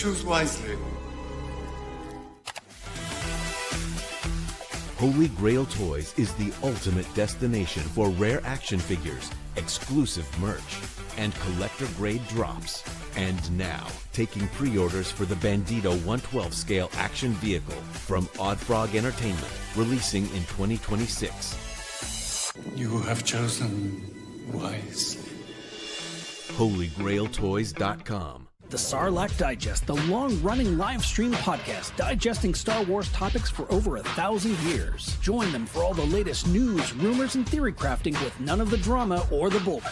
Choose wisely. Holy Grail Toys is the ultimate destination for rare action figures, exclusive merch, and collector-grade drops. And now, taking pre-orders for the Bandito 112 scale action vehicle from Odd Frog Entertainment, releasing in 2026. You have chosen wisely. HolyGrailToys.com. The Sarlacc Digest, the long-running live-stream podcast digesting Star Wars topics for over 1,000 years. Join them for all the latest news, rumors, and theory crafting with none of the drama or the bull.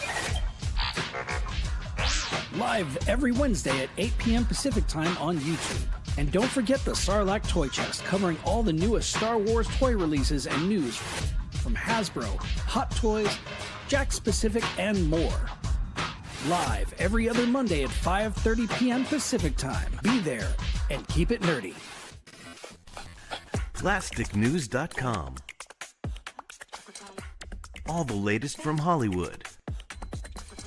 Live every Wednesday at 8 p.m. Pacific Time on YouTube. And don't forget the Sarlacc Toy Chest, covering all the newest Star Wars toy releases and news from Hasbro, Hot Toys, Jakks Pacific, and more. Live every other Monday at 5:30 p.m. Pacific Time. Be there and keep it nerdy. PlasticNews.com. All the latest from Hollywood.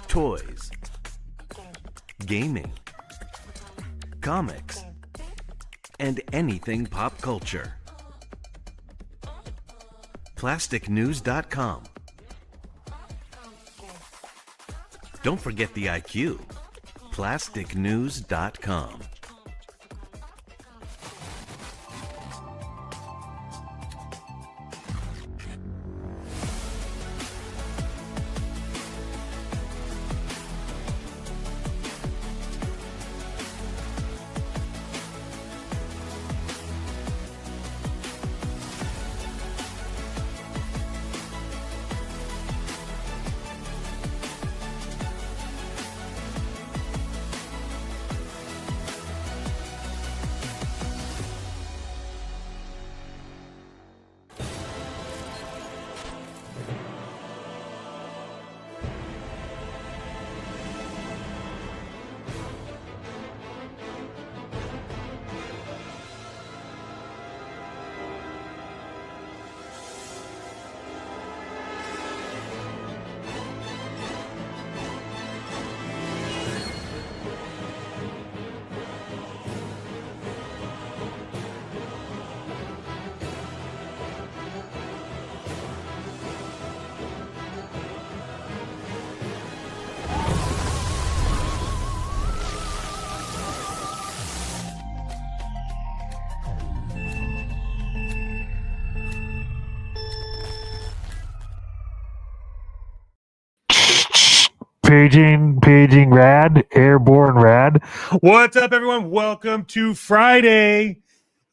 Toys. Gaming. Comics. And anything pop culture. PlasticNews.com. Don't forget the IQ. PlasticNews.com. Paging rad, airborne rad. What's up, everyone? Welcome to Friday.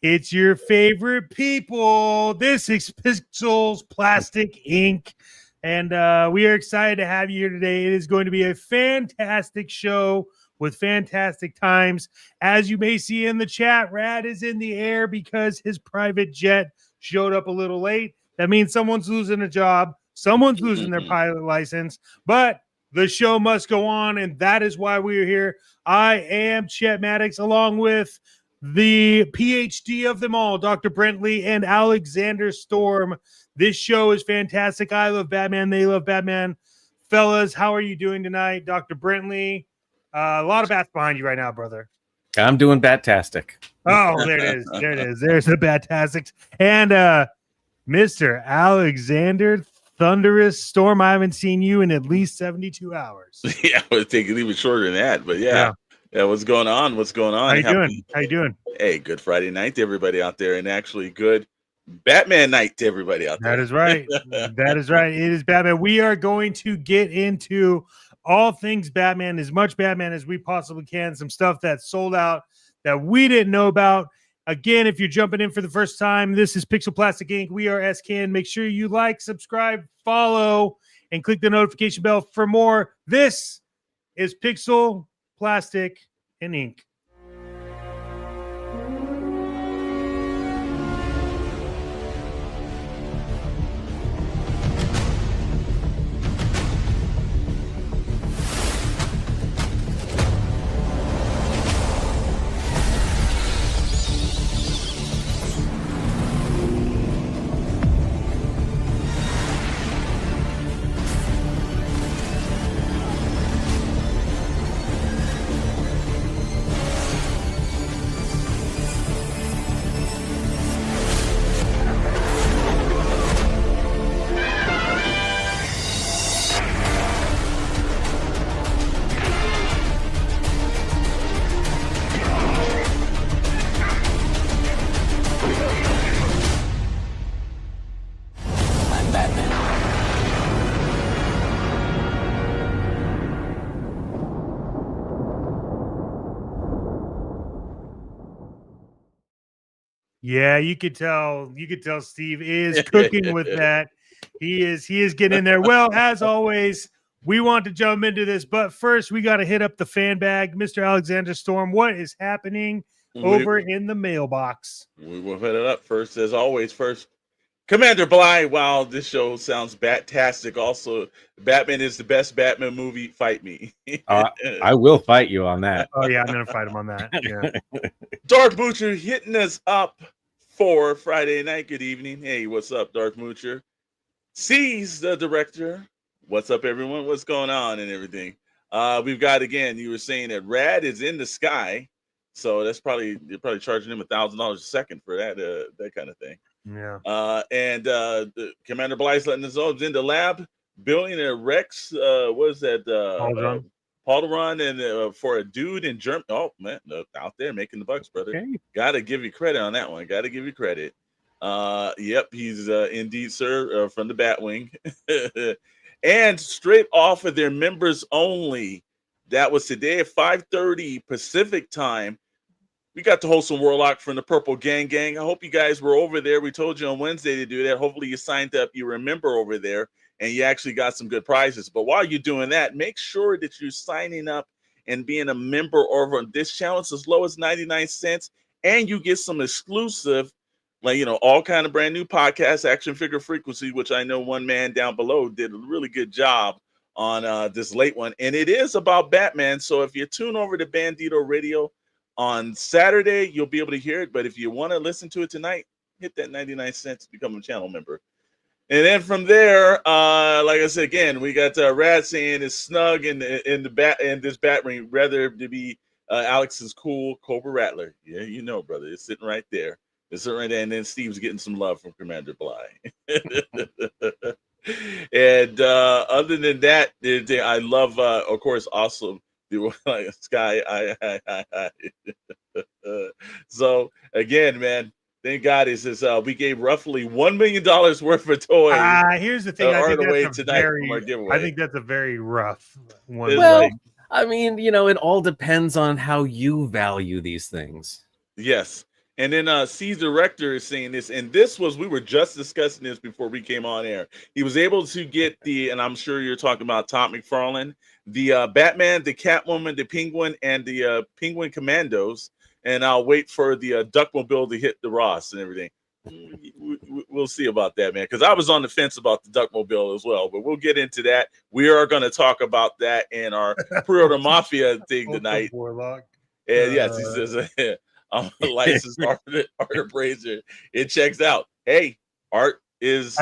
It's your favorite people. This is Pixels Plastic Inc. And we are excited to have you here today. It is going to be a fantastic show with fantastic times. As you may see in the chat, Rad is in the air because his private jet showed up a little late. That means someone's losing a job. Someone's losing their pilot license. But the show must go on, and that is why we are here. I am Chet Maddox, along with the PhD of them all, Dr. Brentley and Alexander Storm. This show is fantastic. I love Batman. They love Batman. Fellas, how are you doing tonight? Dr. Brentley, a lot of bats behind you right now, brother. I'm doing Batastic. Oh, there it is. There it is. There's the Batastics. And Mr. Alexander Thunderous Storm, I haven't seen you in at least 72 hours. Yeah, I would take it even shorter than that. But yeah. What's going on? What's going on? How you doing? Hey, good Friday night to everybody out there, and actually good Batman night to everybody out there. That is right. That is right. It is Batman. We are going to get into all things Batman, as much Batman as we possibly can. Some stuff that's sold out that we didn't know about. Again, if you're jumping in for the first time, this is Pixel Plastic Inc. We are SKN. Make sure you like, subscribe, follow, and click the notification bell for more. This is Pixel Plastic and Ink. Yeah, you could tell. You could tell Steve is cooking with that. He is getting in there. Well, as always, we want to jump into this, but first we got to hit up the fan bag, Mr. Alexander Storm. What is happening over in the mailbox? We will hit it up first, as always. First, Commander Bly. Wow, this show sounds bat-tastic. Also, Batman is the best Batman movie. Fight me. I will fight you on that. Oh yeah, I'm gonna fight him on that. Yeah. Dark Moocher hitting us up for Friday night. Good evening. Hey, what's up, Dark Moocher? C's the director. What's up, everyone? What's going on and everything? We've got, again, you were saying that Rad is in the sky, so that's they're probably charging him $1,000 a second for that kind of thing. Yeah. And the Commander Bly's letting us know it's in the lab. Billionaire Rex, what is that? Pauldron and for a dude in Germany. Oh man, out there making the bucks, brother. Okay. Got to give you credit on that one. Got to give you credit. Yep, he's indeed, sir, from the Batwing. And straight off of their members only, that was today at 5:30 Pacific time. We got the Wholesome Warlock from the Purple Gang. I hope you guys were over there. We told you on Wednesday to do that. Hopefully you signed up, you remember over there, and you actually got some good prizes. But while you're doing that, make sure that you're signing up and being a member over on this channel. It's as low as 99 cents, and you get some exclusive, like, all kind of brand new podcasts, Action Figure Frequency, which I know one man down below did a really good job on this late one. And it is about Batman. So if you tune over to Bandito Radio on Saturday, you'll be able to hear it. But if you want to listen to it tonight, hit that 99 cents, become a channel member. And then from there, like I said, again, we got Rad saying it's snug in this bat ring, rather to be Alex's cool Cobra Rattler. Yeah, brother, it's sitting right there. It's sitting right there. And then Steve's getting some love from Commander Bly. And other than that, I love, of course, also the Sky. So again, man. Thank God it says we gave roughly $1 million worth of toys. Here's the thing. I think that's a very rough one. Well, I mean, it all depends on how you value these things. Yes. And then C's director is saying this, and we were just discussing this before we came on air. He was able to get and I'm sure you're talking about Tom McFarlane, the Batman, the Catwoman, the Penguin, and the Penguin Commandos. And I'll wait for the Duckmobile to hit the Ross and everything. We'll see about that, man, because I was on the fence about the Duckmobile as well. But we'll get into that. We are going to talk about that in our pre-order mafia thing tonight. Warlock. And yes, he says, I'm a licensed art appraiser. It checks out. Hey, art is.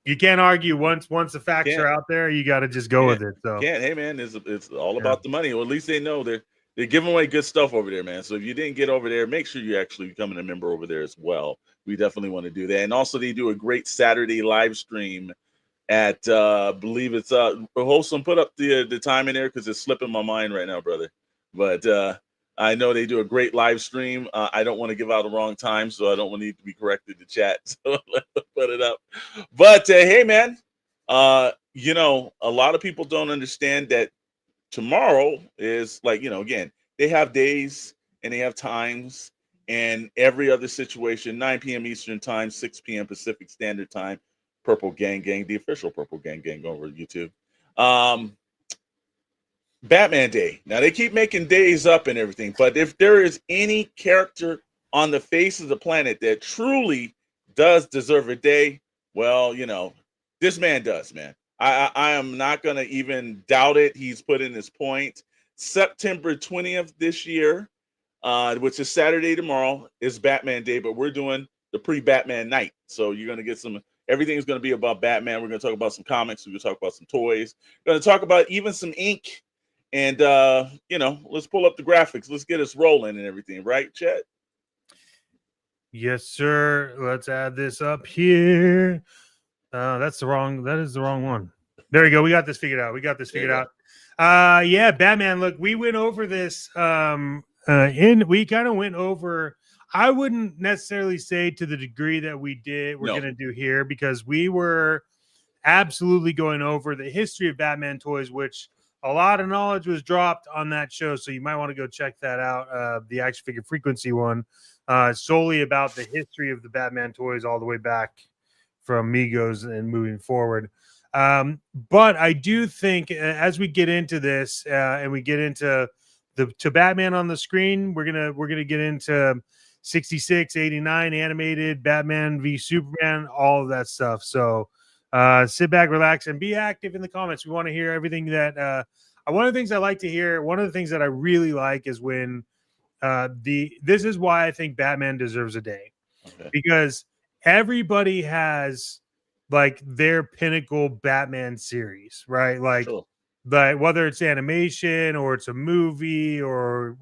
You can't argue once the facts are out there. You got to just go with it. So hey, man, it's all about the money. Or at least they know they're giving away good stuff over there, man. So if you didn't get over there, make sure you actually become a member over there as well. We definitely want to do that. And also, they do a great Saturday live stream at, I believe it's Wholesome. Put up the time in there because it's slipping my mind right now, brother. But I know they do a great live stream. I don't want to give out the wrong time, so I don't want to need to be corrected to chat. So let's put it up. But hey, man, a lot of people don't understand that tomorrow is again, they have days and they have times, and every other situation, 9 p.m. Eastern time, 6 p.m. Pacific Standard Time, Purple Gang, the official Purple Gang over YouTube. Batman Day. Now they keep making days up and everything, but if there is any character on the face of the planet that truly does deserve a day, well, this man does, man. I am not going to even doubt it. He's put in his point. September 20th this year, which is Saturday tomorrow, is Batman Day, but we're doing the pre-Batman night. So you're going to get everything's going to be about Batman. We're going to talk about some comics. We're going to talk about some toys. We're going to talk about even some ink. And, let's pull up the graphics. Let's get us rolling and everything. Right, Chet? Yes, sir. Let's add this up here. That is the wrong one. There we go. We got this figured out. Yeah, Batman. Look, we went over this. We kind of went over. I wouldn't necessarily say to the degree that we're going to do here, because we were absolutely going over the history of Batman toys, which a lot of knowledge was dropped on that show, so you might want to go check that out. The action figure frequency one, solely about the history of the Batman toys all the way back from Migos and moving forward. But I do think as we get into this and we get into to Batman on the screen, we're gonna get into 66, 89 animated Batman v Superman, all of that stuff. So sit back, relax, and be active in the comments. We want to hear everything that one of the things I like to hear. One of the things that I really like is when this is why I think Batman deserves a day, because everybody has like their pinnacle Batman series, right? Like, Sure. whether it's animation or it's a movie or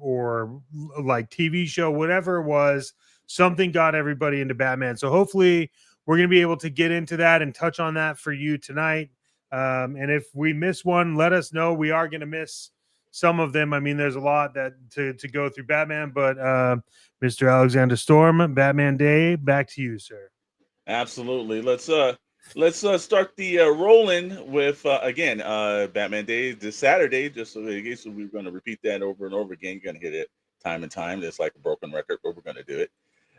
like TV show, whatever it was, something got everybody into Batman. So hopefully we're going to be able to get into that and touch on that for you tonight. And if we miss one, let us know. We are going to miss some of them. I mean, there's a lot that to go through Batman, but Mr. Alexander Storm, Batman Day, back to you, sir. Absolutely. Let's start the rolling with again Batman Day this Saturday. Just so in case we're going to repeat that over and over again. You're going to hit it time and time. It's like a broken record, but we're going to do it.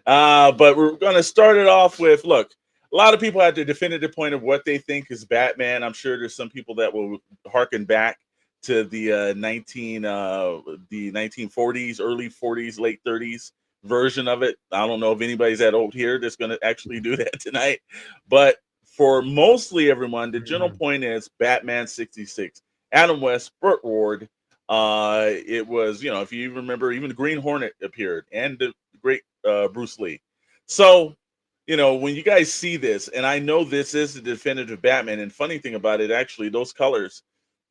But we're going to start it off with, look, a lot of people have their definitive point of what they think is Batman. I'm sure there's some people that will harken back to the 1940s, early 40s, late 30s version of it. I don't know if anybody's that old here that's going to actually do that tonight. But for mostly everyone, the general point is Batman 66. Adam West, Burt Ward. It was, if you remember, even the Green Hornet appeared and the great Bruce Lee. So, when you guys see this, and I know this is the definitive Batman, and funny thing about it, actually, those colors,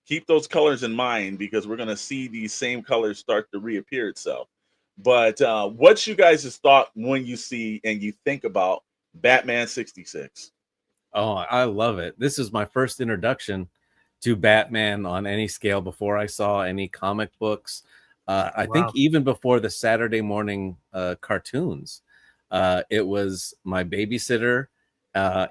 keep those colors in mind because we're going to see these same colors start to reappear itself. But what's you guys' thought when you see and you think about Batman 66? Oh, I love it. This is my first introduction to Batman on any scale before I saw any comic books. I think even before the Saturday morning cartoons, it was my babysitter.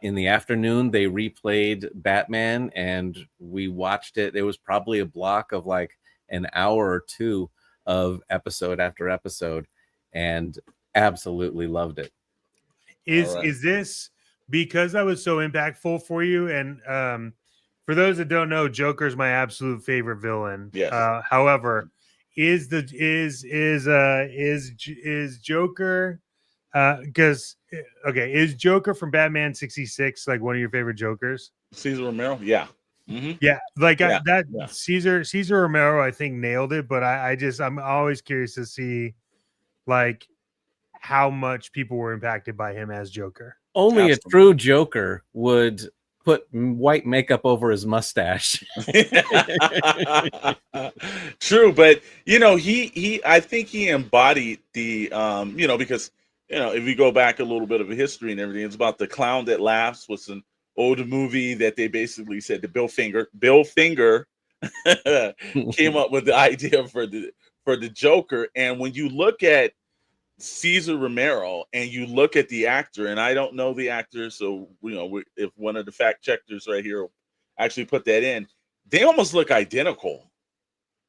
In the afternoon, they replayed Batman and we watched it. It was probably a block of like an hour or two of episode after episode and absolutely loved it. Is this because I was so impactful for you? And for those that don't know, Joker's my absolute favorite villain. Yes. However, is Joker is Joker from Batman 66 like one of your favorite Jokers? Cesar Romero? Yeah. Mm-hmm. Yeah, like Cesar Romero, I think nailed it, but I'm always curious to see like how much people were impacted by him as Joker. Only a true Joker would put white makeup over his mustache. True, but he I think he embodied the because if you go back a little bit of a history and everything, it's about the clown that laughs was an old movie that they basically said that Bill Finger came up with the idea for the Joker. And when you look at Cesar Romero and you look at the actor, and I don't know the actor, so if one of the fact checkers right here actually put that in, they almost look identical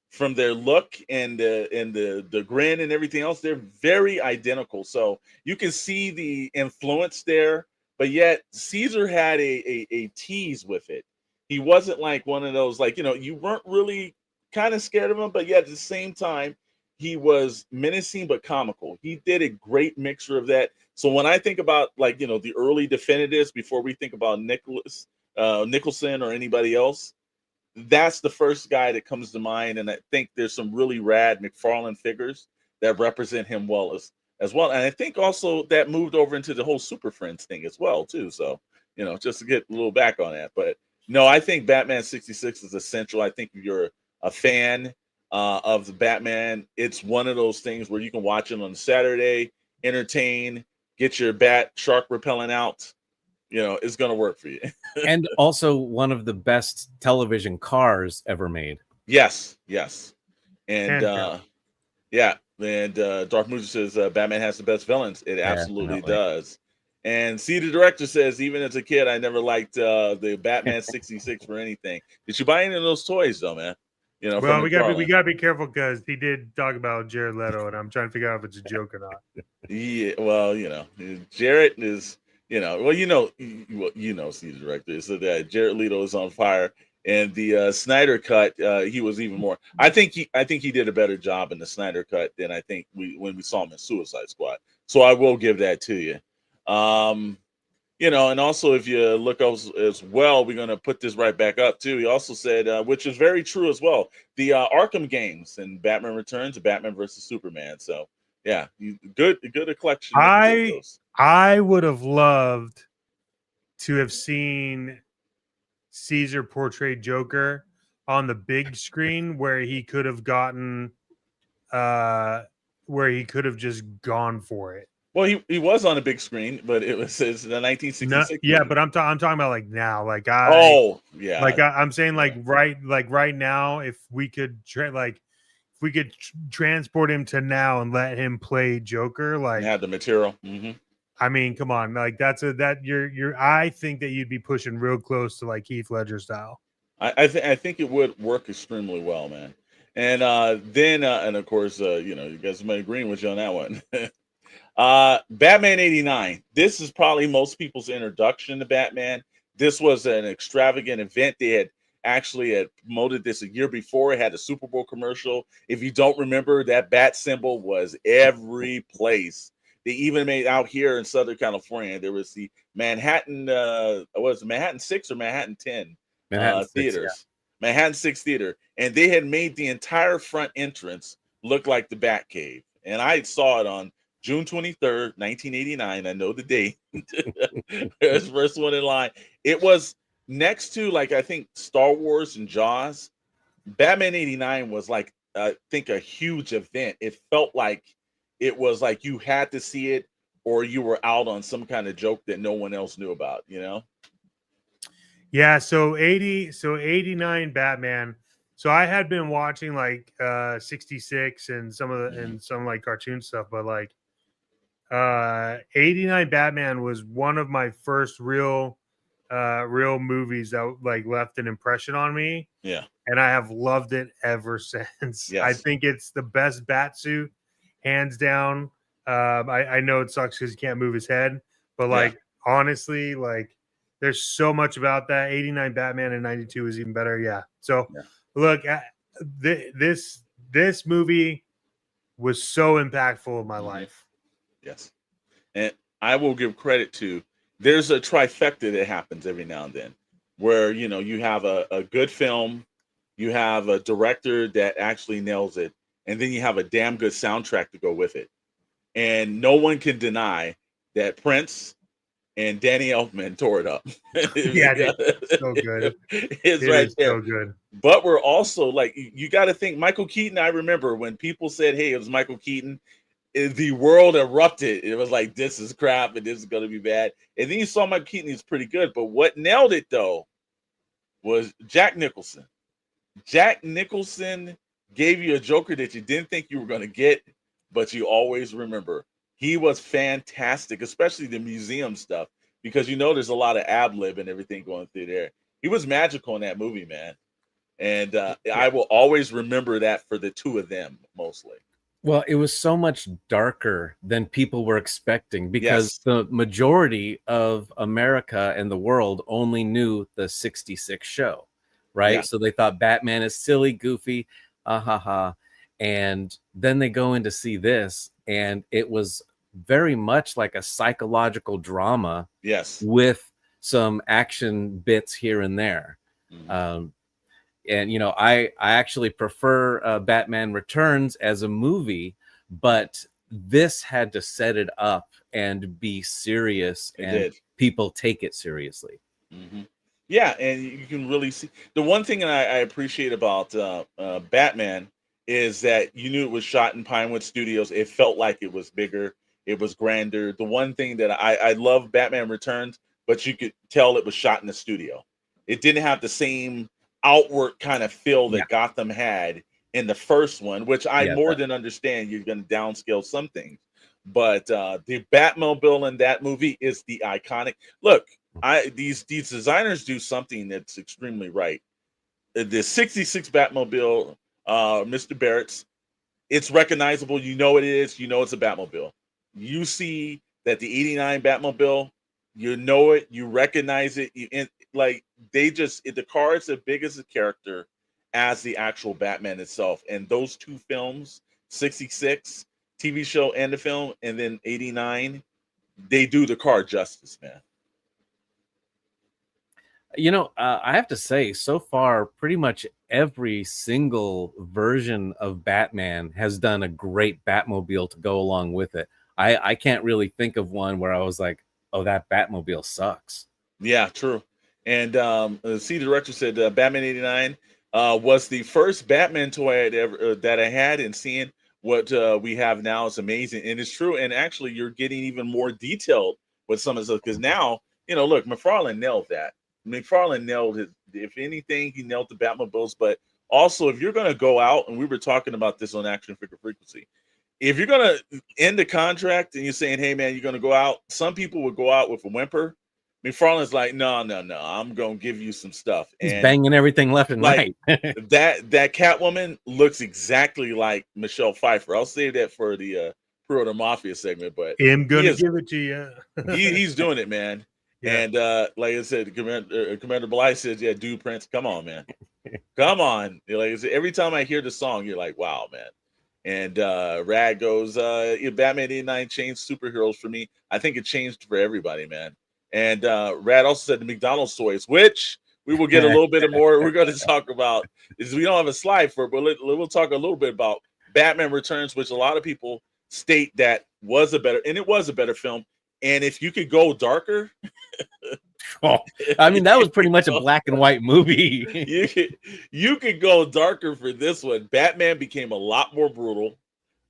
from their look and the grin and everything else. They're very identical, so you can see the influence there. But yet Caesar had a tease with it. He wasn't like one of those, like, you weren't really kind of scared of him, but yet at the same time, he was menacing but comical. He did a great mixture of that. So when I think about the early definitives before we think about Nicholson or anybody else, that's the first guy that comes to mind. And I think there's some really rad McFarlane figures that represent him well as well. And I think also that moved over into the whole Super Friends thing as well too. So, just to get a little back on that. But no, I think Batman 66 is essential. I think if you're a fan of the Batman, it's one of those things where you can watch it on Saturday, entertain, get your bat shark repellent out. It's going to work for you. And also one of the best television cars ever made. Yes. And and Darth Moose says Batman has the best villains. It absolutely does. And see, the director says, even as a kid, I never liked the Batman 66 for anything. Did you buy any of those toys though, man? You know, Well, from we McFarlane. gotta be careful because he did talk about Jared Leto, and I'm trying to figure out if it's a joke or not. Yeah, well, you know, Jared is, well, he's the director, so that Jared Leto is on fire, and the Snyder cut, he was even more. I think he did a better job in the Snyder cut than I think when we saw him in Suicide Squad. So I will give that to you. And also if you look as well, we're going to put this right back up too. He also said, which is very true as well, the Arkham games and Batman Returns and Batman versus Superman. So yeah, good a collection of those. I would have loved to have seen Caesar portray Joker on the big screen where he could have gotten where he could have just gone for it. Well, he was on a big screen, but it was the 1966. No, yeah, but I'm talking about like now, like I'm saying like right now, if we could transport him to now and let him play Joker, like have the material. I mean, come on, like you're I think that you'd be pushing real close to like Heath Ledger style. I think it would work extremely well, man. And then and of course, you guys might agree with you on that one. Batman 89. This is probably most people's introduction to Batman. This was an extravagant event. They had actually promoted this a year before. It had a Super Bowl commercial. If you don't remember, that bat symbol was every place. They even made out here in Southern California. There was the Manhattan, was it Manhattan 6 or Manhattan 10 Manhattan 6, theaters. Yeah. Manhattan 6 theater. And they had made the entire front entrance look like the Batcave. And I saw it on June 23rd, 1989. I know the date. It was the first one in line. It was next to, like, I think Star Wars and Jaws. Batman 89 was like, I think, a huge event. It felt like it was like you had to see it or you were out on some kind of joke that no one else knew about, Yeah, so 89 Batman. So I had been watching like 66 and some like cartoon stuff, but like 89 Batman was one of my first real movies that like left an impression on me. Yeah. And I have loved it ever since. Yes. I think it's the best Batsuit, hands down. I know it sucks because he can't move his head, but like honestly, like there's so much about that. 89 Batman and 92 is even better. Yeah. So look, this movie was so impactful in my life. Yes. And I will give credit to, there's a trifecta that happens every now and then where, you have a good film, you have a director that actually nails it, and then you have a damn good soundtrack to go with it. And no one can deny that Prince and Danny Elfman tore it up. Yeah, it's so good. It's right there. So good. But we're also like, you got to think Michael Keaton. I remember when people said, "Hey, it was Michael Keaton," the world erupted. It was like, this is crap and this is going to be bad. And then you saw Michael Keaton, he's pretty good. But what nailed it though was Jack Nicholson. Jack Nicholson gave you a Joker that you didn't think you were going to get, but you always remember. He was fantastic, especially the museum stuff, because there's a lot of ad-lib and everything going through there. He was magical in that movie, man. And I will always remember that for the two of them, mostly. Well, it was so much darker than people were expecting because the majority of America and the world only knew the 66 show, right? Yeah. So they thought Batman is silly, goofy, and then they go in to see this, and it was very much like a psychological drama, with some action bits here and there. And I actually prefer Batman Returns as a movie, but this had to set it up and be serious, people take it seriously. Yeah, and you can really see the one thing that I appreciate about Batman is that you knew it was shot in Pinewood Studios. It felt like it was bigger, it was grander. The one thing that I love Batman Returns, but you could tell it was shot in the studio. It didn't have the same outward kind of feel that Gotham had in the first one, which I more than understand. You're going to downscale some things, but the Batmobile in that movie is the iconic. Look, these designers do something that's extremely right. the 66 Batmobile, Mr. Barrett's, it's recognizable. You know it is. You know it's a Batmobile. You see that the 89 Batmobile, you know it. You recognize it. Like the car is as big as a character as the actual Batman itself. And those two films, 66 TV show and the film, and then 89, they do the car justice, man. You know, I have to say, so far, pretty much every single version of Batman has done a great Batmobile to go along with it. I can't really think of one where I was like, oh, that Batmobile sucks. Yeah, true. And the director said Batman 89 was the first Batman toy that I had, and seeing what we have now is amazing. And it's true. And actually, you're getting even more detailed with some of the stuff, because now, look, McFarlane nailed that. McFarlane nailed it. If anything, he nailed the Batmobiles. But also, if you're going to go out, and we were talking about this on Action Figure Frequency, if you're going to end the contract and you're saying, hey, man, you're going to go out, some people would go out with a whimper. McFarlane's like, no, I'm going to give you some stuff. He's banging everything left and right. that Catwoman looks exactly like Michelle Pfeiffer. I'll save that for the Pre-Order Mafia segment, but I'm going to give it to you. He's doing it, man. Yeah. And like I said, Commander Blythe says, yeah, dude, Prince, come on, man. Come on. Like I said, every time I hear the song, you're like, wow, man. And Rad goes, Batman 89 changed superheroes for me. I think it changed for everybody, man. And Rad also said the McDonald's toys, which we will get a little bit more. We're going to talk about is we don't have a slide for it, but we'll talk a little bit about Batman Returns, which a lot of people state that was a better film. And if you could go darker, I mean, that was pretty much a black and white movie. you could go darker for this one. Batman became a lot more brutal.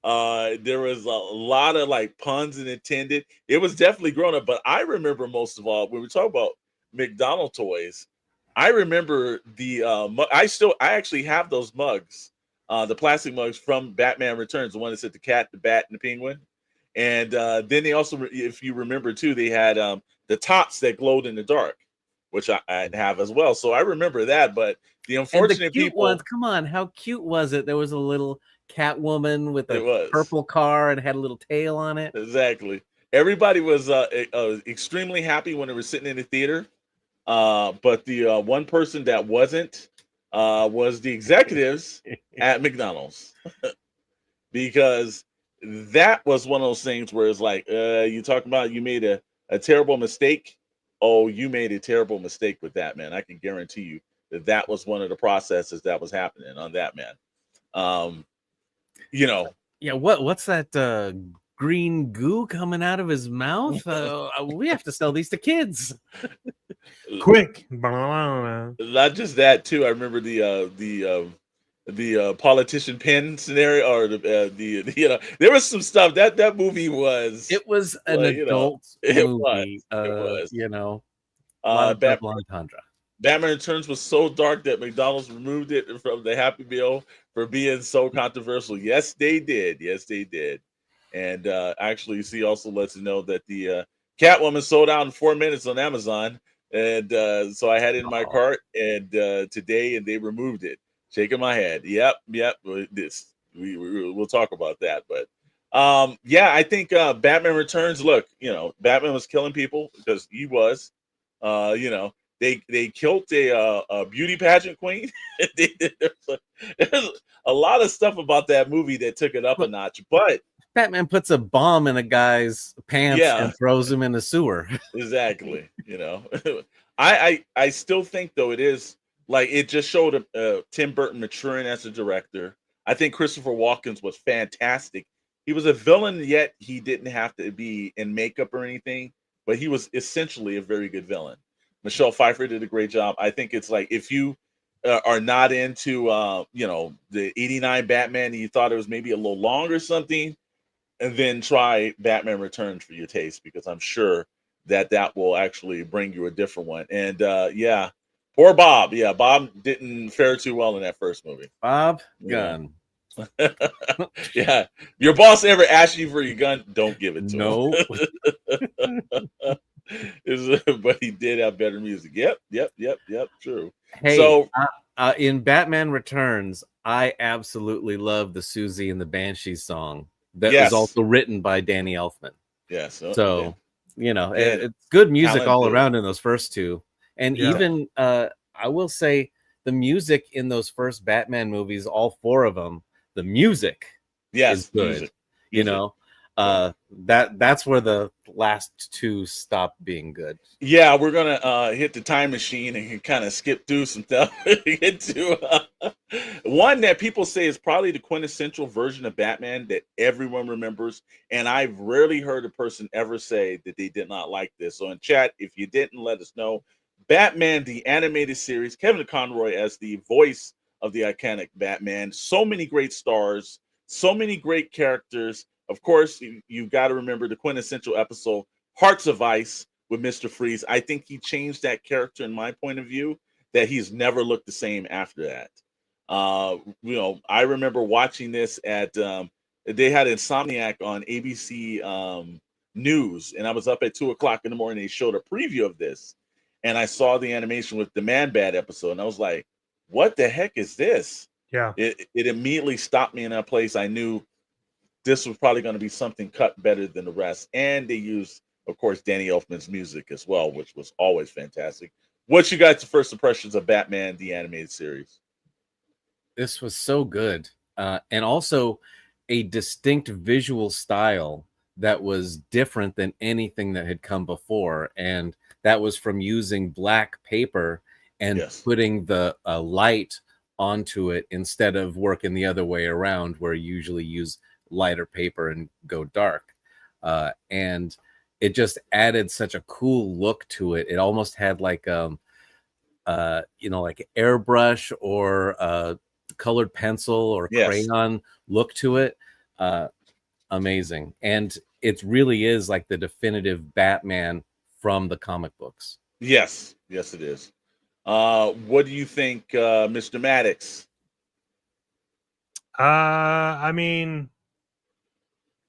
There was a lot of like puns and intended. It was definitely grown up. But I remember most of all when we talk about McDonald's toys. I remember I actually have those mugs, the plastic mugs from Batman Returns, the one that said the cat, the bat, and the penguin. And then they also, if you remember too, they had the tops that glowed in the dark, which I have as well. So I remember that. But the unfortunate people, ones, come on, how cute was it? There was a little Catwoman with a purple car and had a little tail on it. Exactly. Everybody was extremely happy when they were sitting in the theater. But the one person that wasn't was the executives at McDonald's, because that was one of those things where it's like, you talking about you made a terrible mistake. Oh, you made a terrible mistake with that, man. I can guarantee you that was one of the processes that was happening on that, man. Yeah, what's that green goo coming out of his mouth? We have to sell these to kids. Quick. Not just that too. I remember the politician pen scenario, or there was some stuff that movie was. It was an adult movie. It was. Entendre. Batman Returns was so dark that McDonald's removed it from the Happy Meal for being so controversial. Yes, they did. And actually, he also lets you know that the Catwoman sold out in 4 minutes on Amazon, and so I had it in my cart, and today, and they removed it. Shaking my head. Yep. We'll talk about that, but I think Batman Returns. Look, Batman was killing people because he was. They killed a beauty pageant queen. There's a lot of stuff about that movie that took it up a notch, but Batman puts a bomb in a guy's pants and throws him in the sewer. Exactly. I still think though it is like it just showed Tim Burton maturing as a director. I think Christopher Walken was fantastic. He was a villain, yet he didn't have to be in makeup or anything, but he was essentially a very good villain. Michelle Pfeiffer did a great job. I think it's like if you are not into the 89 Batman and you thought it was maybe a little long or something, and then try Batman Returns for your taste, because I'm sure that will actually bring you a different one. And poor Bob. Yeah, Bob didn't fare too well in that first movie. Bob Gunn. Yeah. Your boss ever asked you for your gun, don't give it to him. But he did have better music. Yep, true. Hey, so In Batman Returns, I absolutely love the Susie and the Banshees song that was also written by Danny Elfman. Yes. So, Yeah. it's good music all Talented. around in those first two. And even, I will say, the music in those first Batman movies, all four of them, the music is good. Music. That's where the last two stop being good. Yeah, we're gonna hit the time machine and kind of skip through some stuff to get to one that people say is probably the quintessential version of Batman that everyone remembers, and I've rarely heard a person ever say that they did not like this. So in chat, if you didn't, let us know. Batman the animated series, Kevin Conroy as the voice of the iconic Batman. So many great stars, so many great characters. Of course, you've got to remember the quintessential episode, Hearts of Ice, with Mr. Freeze. I think he changed that character in my point of view, that he's never looked the same after that. I remember watching this at they had Insomniac on ABC News, and I was up at 2:00 in the morning. They showed a preview of this, and I saw the animation with the Man Bat episode, and I was like, what the heck is this? Yeah. It immediately stopped me in that place. I knew this was probably going to be something cut better than the rest. And they used, of course, Danny Elfman's music as well, which was always fantastic. What's you guys' first impressions of Batman, the animated series? This was so good. And also a distinct visual style that was different than anything that had come before. And that was from using black paper and putting the light onto it instead of working the other way around, where you usually use lighter paper and go dark. And it just added such a cool look to it. It almost had like like airbrush or colored pencil or crayon look to it. Amazing. And it really is like the definitive Batman from the comic books. Yes, it is. What do you think, Mr. Maddox? I mean,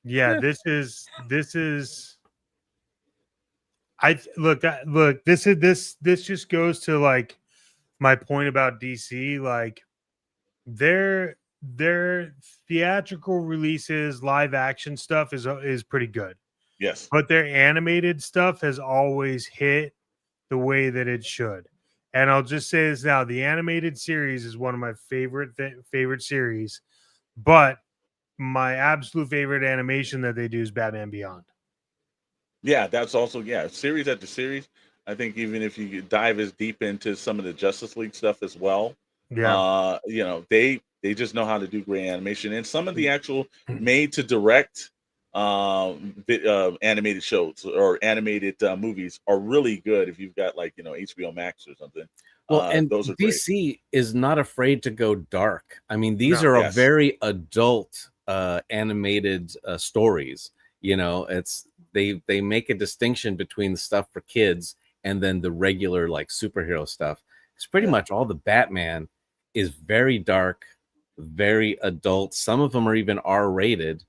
this is this just goes to like my point about DC. Like their theatrical releases, live action stuff is pretty good. Yes. But their animated stuff has always hit the way that it should. And I'll just say this now, the animated series is one of my favorite series, but my absolute favorite animation that they do is Batman Beyond. Yeah, that's also series after series. I think even if you dive as deep into some of the Justice League stuff as well, they just know how to do great animation, and some of the actual made to direct animated shows or animated movies are really good if you've got HBO Max or something. Well, and those are DC great. is not afraid to go dark. I mean, these are a very adult animated stories. It's they make a distinction between the stuff for kids and then the regular like superhero stuff. It's pretty much all the Batman is very dark, very adult. Some of them are even R-rated.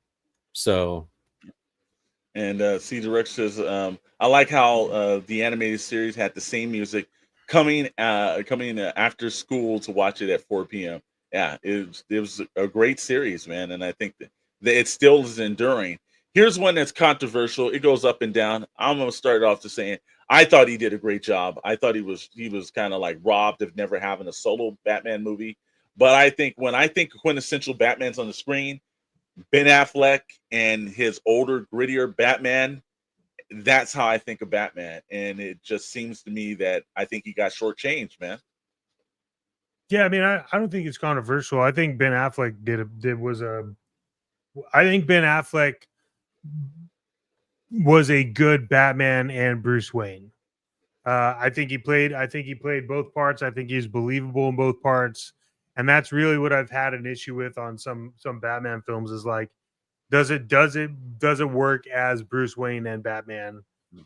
So, and C Direct says, I like how the animated series had the same music coming after school to watch it at 4 p.m. Yeah, it was a great series, man, and I think that it still is enduring. Here's one that's controversial. It goes up and down. I'm gonna start off to saying I thought he did a great job. I thought he was kind of like robbed of never having a solo Batman movie. But I think when I think quintessential Batman's on the screen, Ben Affleck and his older, grittier Batman, that's how I think of Batman. And it just seems to me that I think he got shortchanged, man. Yeah, I mean, I don't think it's controversial. I think Ben Affleck I think Ben Affleck was a good Batman and Bruce Wayne. I think he played both parts. I think he's believable in both parts. And that's really what I've had an issue with on some Batman films is like, does it work as Bruce Wayne and Batman?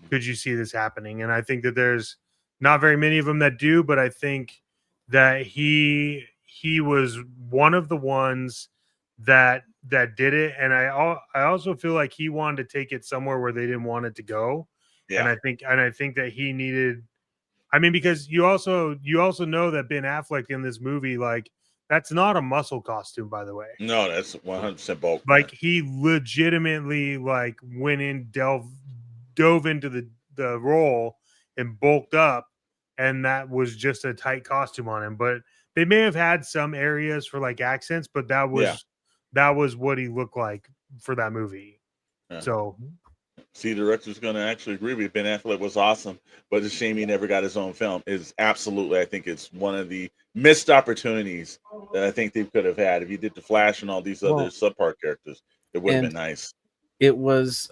Could you see this happening? And I think that there's not very many of them that do, but I think that he was one of the ones that did it. And I also feel like he wanted to take it somewhere where they didn't want it to go. Yeah. And I think that I mean, because you also know that Ben Affleck in this movie, like, that's not a muscle costume, by the way. No, that's 100% bulk. Like, he legitimately like went in, dove into the role and bulked up, and that was just a tight costume on him. But they may have had some areas for like accents, but that was what he looked like for that movie. Yeah. So See, the director's going to actually agree with you. Ben Affleck was awesome, but it's a shame he never got his own film. Is absolutely, I think it's one of the missed opportunities that I think they could have had if he did the Flash and all these other subpart characters. It would have been nice. It was.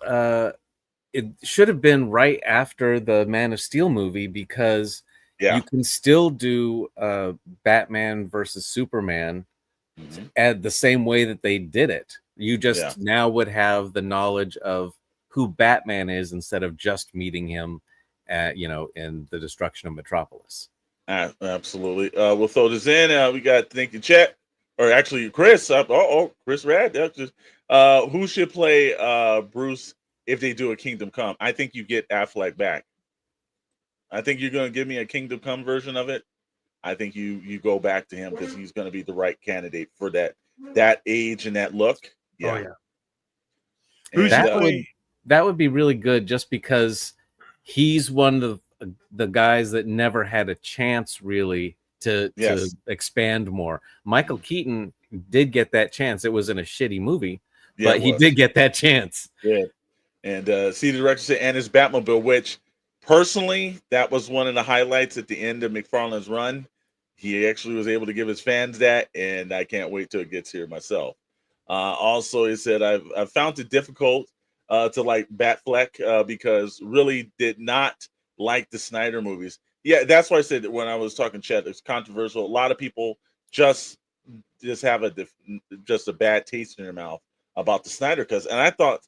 It should have been right after the Man of Steel movie, because you can still do Batman versus Superman at the same way that they did it. You just now would have the knowledge of who Batman is instead of just meeting him at, in the destruction of Metropolis. Absolutely. We'll throw this in. We got thank you, Chet, or actually Chris. Chris Rad. Who should play Bruce if they do a Kingdom Come? I think you get Affleck back. I think you're going to give me a Kingdom Come version of it. I think you go back to him because he's going to be the right candidate for that age and that look. Yeah. Oh, yeah. That would be really good, just because he's one of the guys that never had a chance really to expand more. Michael Keaton did get that chance. It was in a shitty movie, but he did get that chance. Yeah. And see the director said, and his Batmobile, which personally, that was one of the highlights at the end of McFarlane's run. He actually was able to give his fans that, and I can't wait till it gets here myself. Also, he said, I've found it difficult to like Batfleck because really did not like the Snyder movies. Yeah, that's why I said that when I was talking, Chet, it's controversial. A lot of people just have just a bad taste in their mouth about the Snyder cuts, and I thought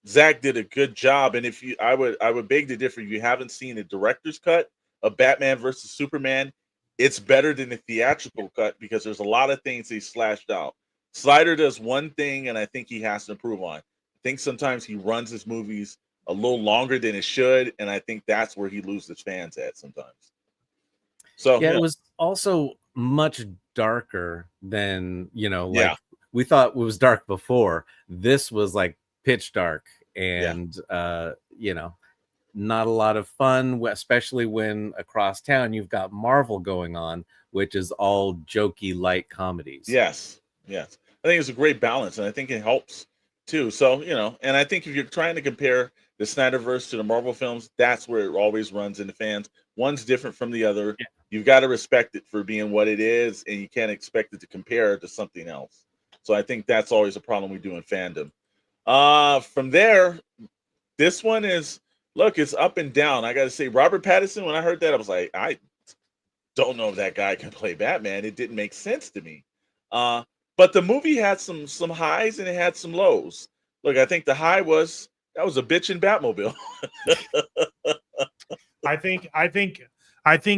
Zach did a good job. And if I would beg to differ. If you haven't seen the director's cut of Batman versus Superman, it's better than the theatrical cut because there's a lot of things he slashed out. Snyder does one thing, and I think he has to improve on. I think sometimes he runs his movies a little longer than it should, and I think that's where he loses fans at sometimes. So it was also much darker than we thought it was dark before. This was like pitch dark, and not a lot of fun, especially when across town you've got Marvel going on, which is all jokey light comedies. Yes. I think it's a great balance, and I think it helps too. So, and I think if you're trying to compare the Snyderverse to the Marvel films, that's where it always runs into fans. One's different from the other. Yeah. You've got to respect it for being what it is, and you can't expect it to compare it to something else. So I think that's always a problem we do in fandom. From there, this one is, look, it's up and down. I got to say, Robert Pattinson, when I heard that, I was like, I don't know if that guy can play Batman. It didn't make sense to me. But the movie had some highs and it had some lows. Look, I think the high was that was a bitchin' Batmobile. I think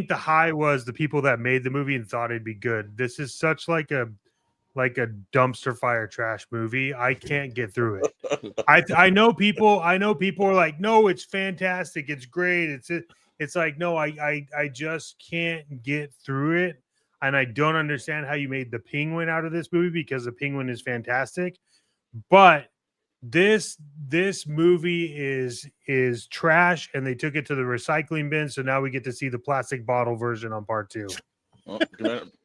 the high was the people that made the movie and thought it'd be good. This is such like a dumpster fire trash movie. I can't get through it. I know people are like, no, it's fantastic, it's great. It's like, no, I just can't get through it. And I don't understand how you made the Penguin out of this movie, because the Penguin is fantastic. But this movie is trash, and they took it to the recycling bin. So now we get to see the plastic bottle version on part 2. Well,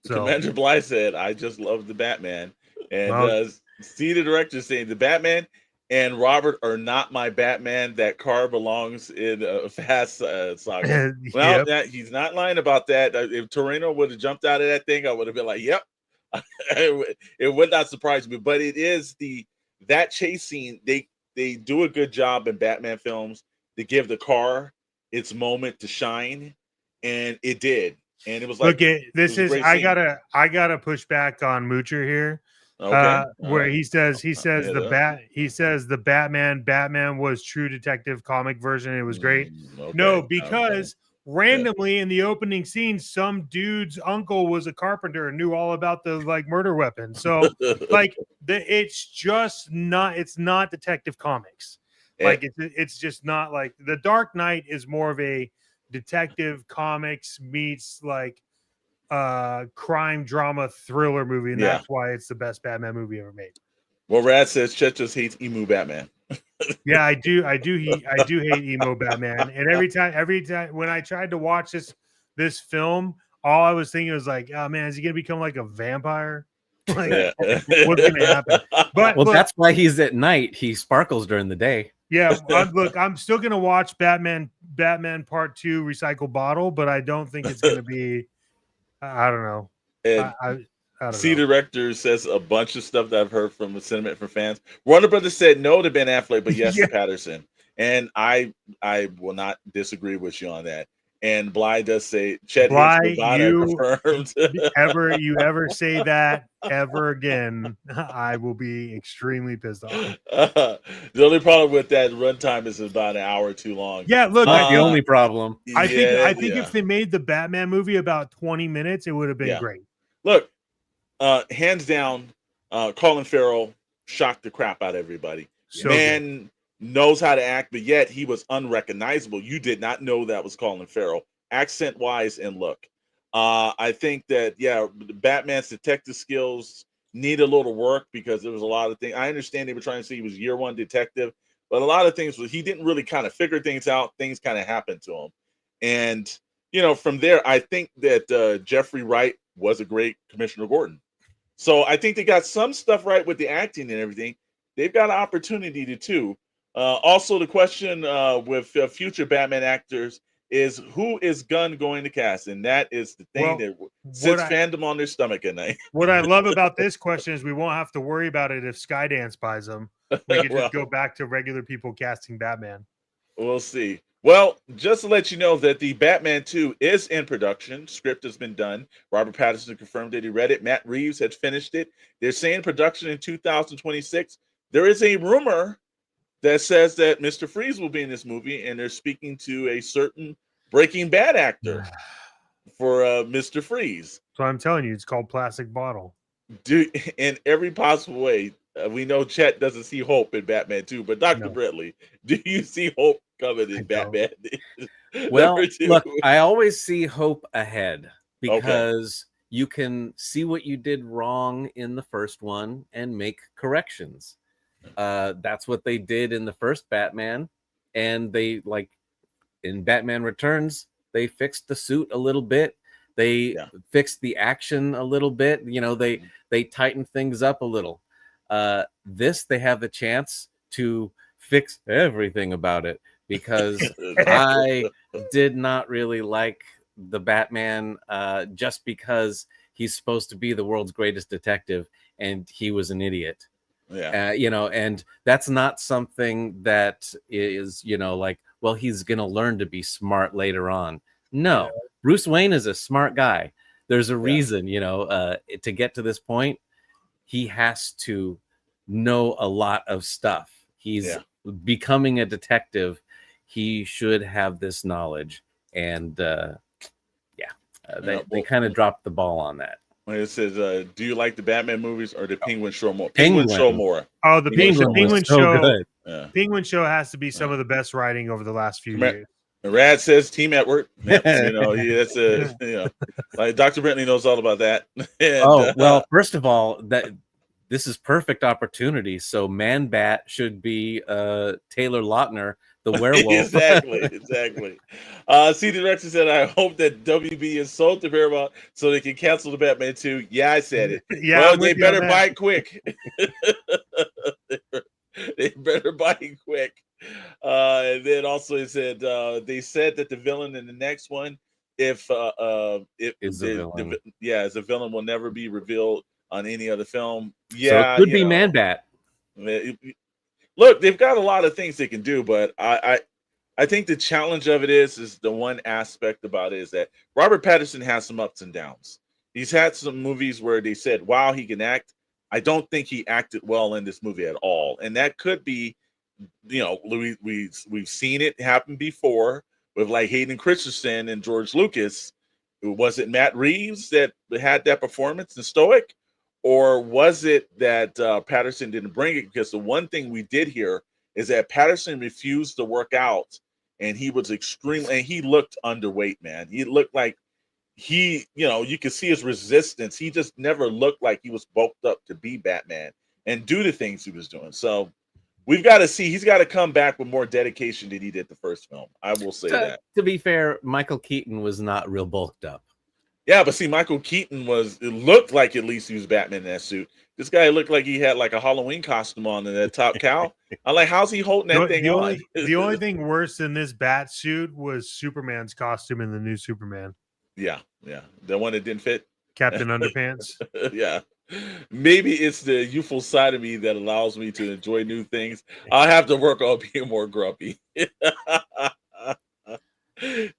Commander Bly said, I just love the Batman. And see the director saying the Batman and Robert are not my Batman. That car belongs in a Fast saga. Well, he's not lying about that. If Torino would have jumped out of that thing, I would have been like, yep. It would not surprise me. But it is that chase scene. They do a good job in Batman films to give the car its moment to shine. And it did. And it was like, I gotta push back on Moocher here. Okay. Where he says the Batman was True Detective comic version. It was great. Okay. No, because randomly in the opening scene, some dude's uncle was a carpenter and knew all about the murder weapon. So it's not Detective Comics. It's just not like The Dark Knight is more of a detective comics meets like crime drama thriller movie, and that's why it's the best Batman movie ever made. Well, Rad says Chet just hates emu Batman. Yeah, I do hate emo Batman. And every time when I tried to watch this film, all I was thinking was like, oh man, is he gonna become like a vampire? Like, what's gonna happen? But well, that's why he's at night. He sparkles during the day. Yeah, I'm still gonna watch Batman Part 2 Recycle Bottle, but I don't think it's gonna be. I don't know. And I don't C know. Director says a bunch of stuff that I've heard from the sentiment for fans. Warner Brothers said no to Ben Affleck, but yes to Patterson, and I will not disagree with you on that. And Bly does say Chet hates Nirvana confirmed. you ever say that ever again, I will be extremely pissed off. The only problem with that runtime is about an hour too long. Yeah, look, that's the only problem. I think if they made the Batman movie about 20 minutes, it would have been great. Look, hands down, Colin Farrell shocked the crap out of everybody. So Man knows how to act, but yet he was unrecognizable. You did not know that was Colin Farrell, accent-wise and look. I think that, Batman's detective skills need a little work because there was a lot of things. I understand they were trying to say he was year one detective, but a lot of things he didn't really kind of figure things out. Things kind of happened to him. And, from there, I think that Jeffrey Wright was a great Commissioner Gordon. So I think they got some stuff right with the acting and everything. They've got an opportunity to too. Also, the question with future Batman actors is who is Gunn going to cast? And that is the thing that sits fandom on their stomach at night. What I love about this question is we won't have to worry about it if Skydance buys them. We can just go back to regular people casting Batman. We'll see. Well, just to let you know that the Batman 2 is in production. Script has been done. Robert Pattinson confirmed that he read it. Matt Reeves had finished it. They're saying production in 2026. There is a rumor that says that Mr. Freeze will be in this movie, and they're speaking to a certain Breaking Bad actor for Mr. Freeze. So I'm telling you, it's called Plastic Bottle. Dude, in every possible way. We know Chet doesn't see hope in Batman 2, but Dr. Brentley, do you see hope coming in Batman? Well, look, I always see hope ahead because you can see what you did wrong in the first one and make corrections. That's what they did in the first Batman, and they in Batman Returns, they fixed the suit a little bit. They fixed the action a little bit. They tightened things up a little. This they have the chance to fix everything about it because I did not really like the Batman just because he's supposed to be the world's greatest detective and he was an idiot. And that's not something that is, well, he's going to learn to be smart later on. No, Bruce Wayne is a smart guy. There's a reason, to get to this point, he has to know a lot of stuff. He's becoming a detective. He should have this knowledge. And they kind of dropped the ball on that. It says, do you like the Batman movies or the Penguin show more? Penguin show more. Oh, the Penguin show. Good. Penguin show has to be some of the best writing over the last few years. Rad says Team at Work. That's like Dr. Bentley knows all about that. Well, first of all, this is perfect opportunity. So Man Bat should be Taylor Lautner, the werewolf. Exactly. C Director said, I hope that WB is sold to Paramount so they can cancel the Batman 2. Yeah, I said it. Well, they better buy it quick. They better buy it quick. And then also it said they said that the villain in the next one, as a villain will never be revealed on any other film. So it could be Man Bat. Look, they've got a lot of things they can do, but I think the challenge of it is the one aspect about it is that Robert Pattinson has some ups and downs. He's had some movies where they said, wow, he can act. I don't think he acted well in this movie at all. And that could be, we've seen it happen before with like Hayden Christensen and George Lucas. Was it Matt Reeves that had that performance in Stoic? Or was it that Patterson didn't bring it? Because the one thing we did hear is that Patterson refused to work out and he was extremely, and he looked underweight, man. He looked like you could see his resistance. He just never looked like he was bulked up to be Batman and do the things he was doing. So we've got to see. He's got to come back with more dedication than he did the first film. I will say that. To be fair, Michael Keaton was not real bulked up. Yeah, but see, Michael Keaton it looked like at least he was Batman in that suit. This guy looked like he had like a Halloween costume on and that top cow. I'm like, how's he holding that thing on? The only thing worse than this bat suit was Superman's costume in the new Superman. Yeah. The one that didn't fit. Captain Underpants. Yeah. Maybe it's the youthful side of me that allows me to enjoy new things. I'll have to work on being more grumpy.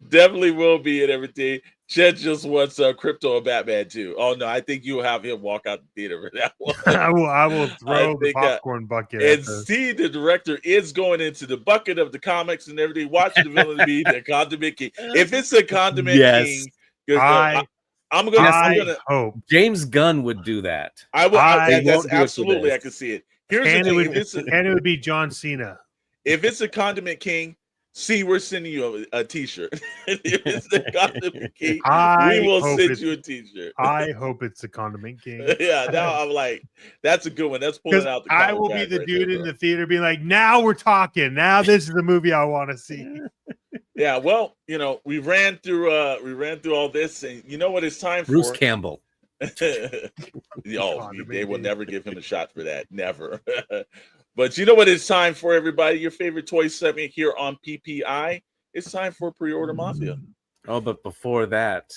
Definitely will be and everything. Chet just wants Crypto and Batman too. Oh no, I think you'll have him walk out the theater for that one. I will throw the popcorn bucket. And see, the director is going into the bucket of the comics and everything. Watch the villain be the Condiment King. If it's a Condiment King, I'm gonna hope James Gunn would do that. I will. That's absolutely. I can see it. Here's the thing. And it would be John Cena. If it's a Condiment King, see, we're sending you a T-shirt. If it's the Condiment King, we will send you a T-shirt. I hope it's the Condiment King. Yeah, now I'm like, that's a good one. That's pulling out the. I will be the dude in the theater being like, now we're talking. Now this is the movie I want to see. Yeah, well, we ran through all this, and you know what it's time for? Bruce Campbell. They will never give him a shot for that. Never. But you know what it's time for, everybody? Your favorite toy segment here on PPI. It's time for Pre-Order Mafia. Oh, but before that.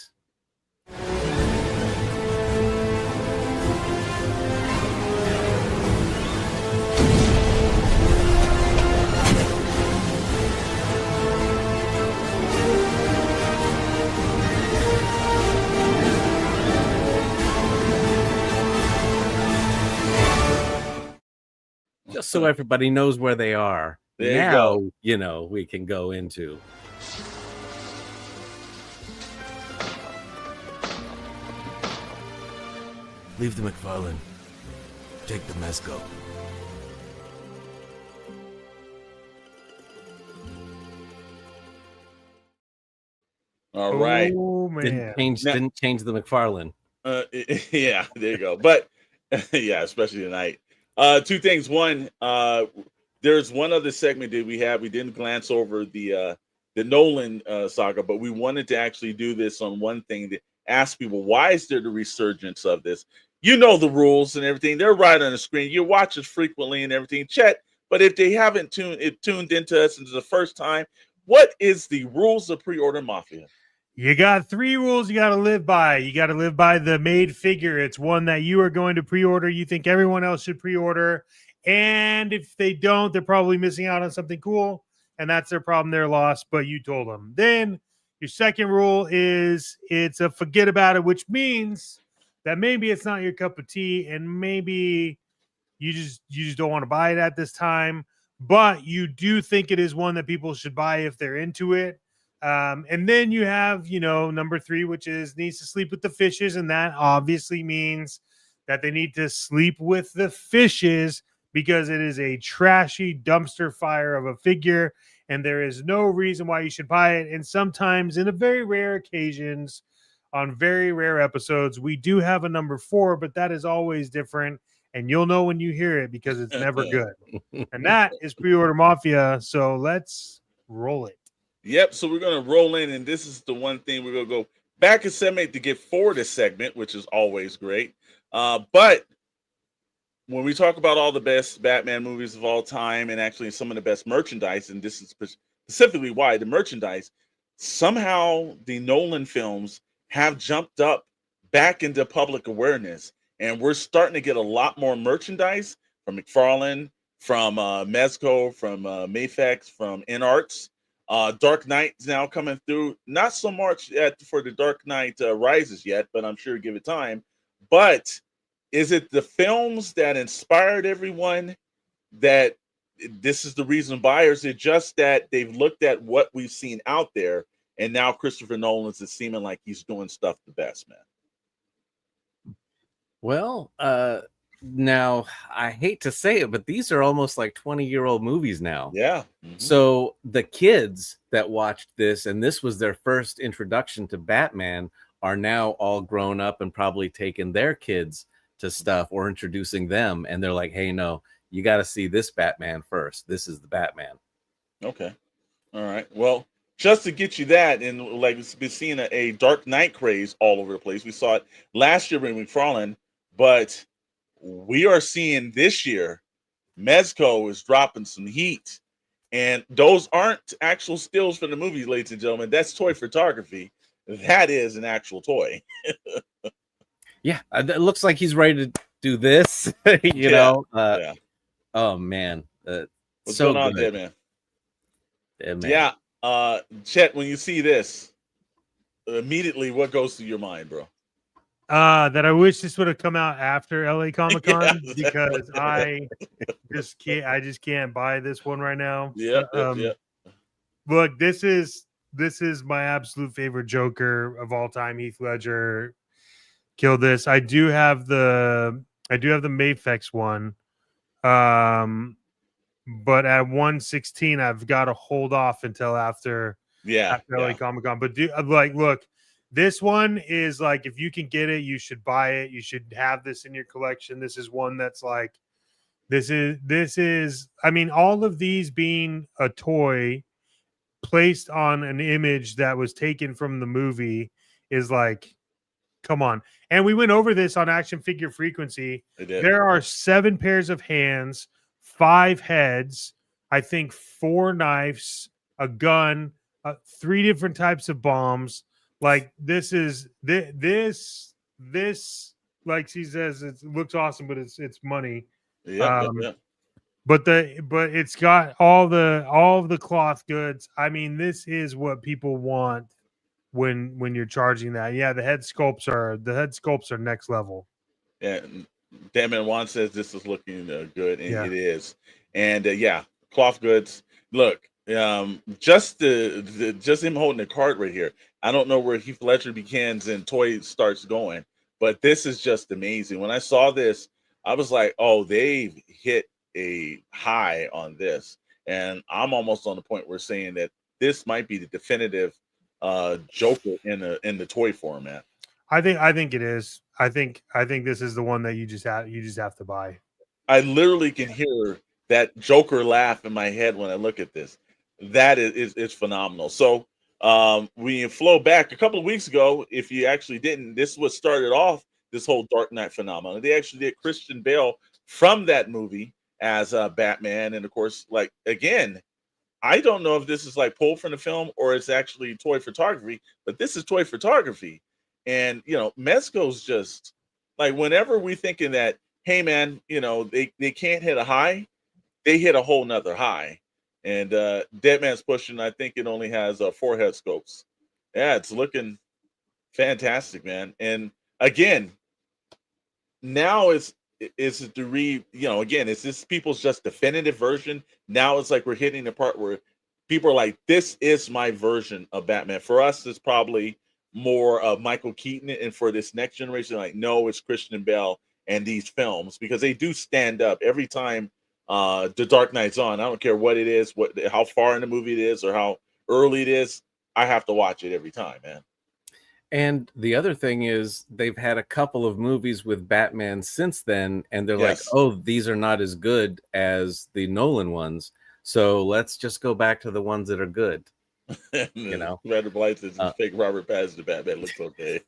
Just so everybody knows where they are. Now, we can go into. Leave the McFarlane. Take the Mezco. All right. Oh, man. Didn't change the McFarlane. Yeah, there you go. But yeah, especially tonight. Two things. One, there's one other segment that we have. We didn't glance over the Nolan saga, but we wanted to actually do this on one thing to ask people, why is there the resurgence of this? You know the rules and everything. They're right on the screen. You watch it frequently and everything. Chet, but if they haven't tuned into us into the first time, what is the rules of Pre-Order Mafia? You got 3 rules you got to live by. You got to live by the made figure. It's one that you are going to pre-order. You think everyone else should pre-order. And if they don't, they're probably missing out on something cool. And that's their problem. They're lost, but you told them. Then your second rule is it's a forget about it, which means that maybe it's not your cup of tea and maybe you just don't want to buy it at this time. But you do think it is one that people should buy if they're into it. And then you have, number 3, which is needs to sleep with the fishes. And that obviously means that they need to sleep with the fishes because it is a trashy dumpster fire of a figure. And there is no reason why you should buy it. And sometimes in a very rare occasions, on very rare episodes, we do have a number 4, but that is always different. And you'll know when you hear it because it's never good. And that is Pre-Order Mafia. So let's roll it. Yep, so we're going to roll in, and this is the one thing we're going to go back a segment to get forward a segment, which is always great. But when we talk about all the best Batman movies of all time and actually some of the best merchandise, and this is specifically why the merchandise, somehow the Nolan films have jumped up back into public awareness, and we're starting to get a lot more merchandise from McFarlane, from Mezco, from Mayfex, from InArts. Dark Knight is now coming through. Not so much for the Dark Knight Rises yet, but I'm sure give it time. But is it the films that inspired everyone that this is the reason buyers? It's just that they've looked at what we've seen out there, and now Christopher Nolan's is seeming like he's doing stuff the best, man. Well, Now, I hate to say it, but these are almost like 20-year-old movies now. Yeah. So the kids that watched this, and this was their first introduction to Batman, are now all grown up and probably taking their kids to stuff or introducing them. And they're like, hey, no, you got to see this Batman first. This is the Batman. Okay. All right. Well, just to get you that, and like we've been seeing a Dark Knight craze all over the place. We saw it last year with McFarlane, but we are seeing this year Mezco is dropping some heat. And those aren't actual stills from the movies, ladies and gentlemen. That's toy photography. That is an actual toy. Yeah, it looks like he's ready to do this. you know. Oh man, what's so going on, good. Deadman? Yeah, Chet. When you see this, immediately what goes through your mind, bro? That I wish this would have come out after LA Comic-Con because I just can't buy this one right now. Yeah. Look, this is my absolute favorite Joker of all time. Heath Ledger killed this. I do have the Mafex one. But at 116, I've got to hold off until after LA Comic-Con. But look, this one is like, if you can get it, you should buy it. You should have this in your collection. This is one that's like, this is, I mean, all of these being a toy placed on an image that was taken from the movie is like, come on. And we went over this on Action Figure Frequency. There are 7 pairs of hands, 5 heads, I think 4 knives, a gun, 3 different types of bombs. Like this, like she says, it looks awesome, but it's money. But it's got all of the cloth goods. I mean, this is what people want when you're charging that. Yeah, the head sculpts are next level. Yeah, Deadman Juan says this is looking good, and it is. And cloth goods. Look, just him holding the card right here. I don't know where Heath Ledger begins and toy starts going, but this is just amazing. When I saw this, I was like, oh, they've hit a high on this, and I'm almost on the point where saying that this might be the definitive Joker in the toy format. I think it is. I think this is the one that you just have to buy. I literally can hear that Joker laugh in my head when I look at this. That is phenomenal. So we flow back a couple of weeks ago. If you actually didn't, this was started off this whole Dark Knight phenomenon. They actually did Christian Bale from that movie as Batman, and of course, like again, I don't know if this is like pulled from the film or it's actually toy photography, but this is toy photography. And Mezco's just like, whenever we thinking that, hey man, they can't hit a high, they hit a whole nother high. And Deadman's pushing, I think it only has 4 head scopes. Yeah, it's looking fantastic, man. And again, now it's again, it's this people's just definitive version. Now it's like we're hitting the part where people are like, this is my version of Batman. For us, it's probably more of Michael Keaton, and for this next generation, like, no, it's Christian Bale and these films, because they do stand up every time the Dark Knight's on. I don't care what it is, how far in the movie it is, or how early it is. I have to watch it every time, man. And the other thing is, they've had a couple of movies with Batman since then, and they're like, oh, these are not as good as the Nolan ones, so let's just go back to the ones that are good. Rather Blight says fake Robert Pattinson Batman looks okay.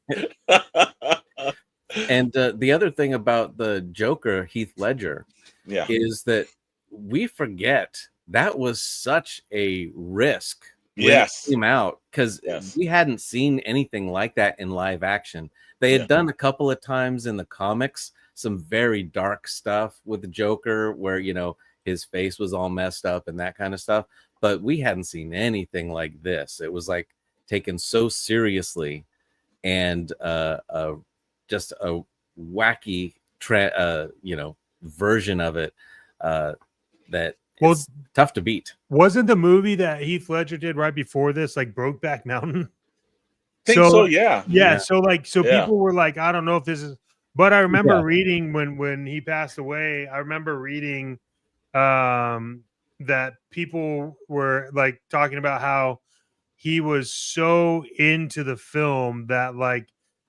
And the other thing about the Joker, Heath Ledger, is that we forget that was such a risk when it came out, because we hadn't seen anything like that in live action. They had done a couple of times in the comics some very dark stuff with the Joker where his face was all messed up and that kind of stuff, but we hadn't seen anything like this. It was like taken so seriously, and just a wacky version of it that it's tough to beat. Wasn't the movie that Heath Ledger did right before this like Brokeback Mountain? So yeah. So people were like, I don't know if this is, But I remember reading when he passed away. I remember reading that people were like talking about how he was so into the film that like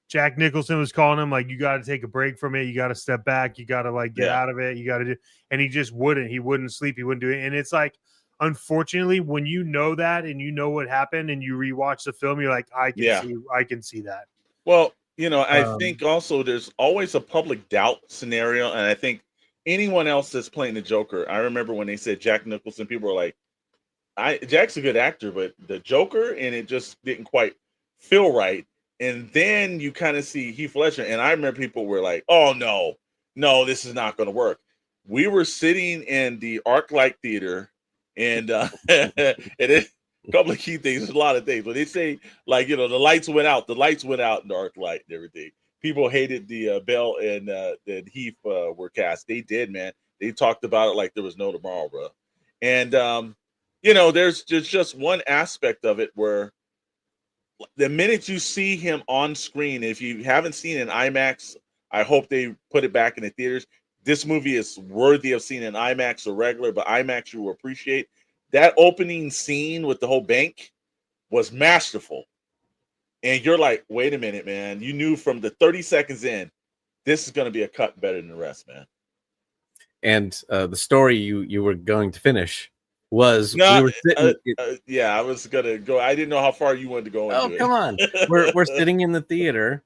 Jack Nicholson was calling him like, you got to take a break from it, you got to step back, you got to like get out of it, you got to do, and he just wouldn't. He wouldn't sleep, he wouldn't do it. And it's like, unfortunately, when you know that and you know what happened and you rewatch the film, you're like, I can see that. Well, I think also there's always a public doubt scenario, and I think anyone else that's playing the Joker, I remember when they said Jack Nicholson, people were like, Jack's a good actor, but the Joker, and it just didn't quite feel right. And then you kind of see Heath Ledger, and I remember people were like, "Oh no, this is not going to work." We were sitting in the ArcLight Theater, and a couple of key things, a lot of things. But they say like the lights went out in the ArcLight and everything. People hated the Bell and that Heath were cast. They did, man. They talked about it like there was no tomorrow, bro. And there's just one aspect of it where the minute you see him on screen, if you haven't seen an IMAX, I hope they put it back in the theaters. This movie is worthy of seeing an IMAX or regular, but IMAX you will appreciate. That opening scene with the whole bank was masterful. And you're like, wait a minute, man. You knew from the 30 seconds in, this is going to be a cut better than the rest, man. And the story you were going to finish was I was gonna go. I didn't know how far you wanted to go. Oh, come on. We're sitting in the theater.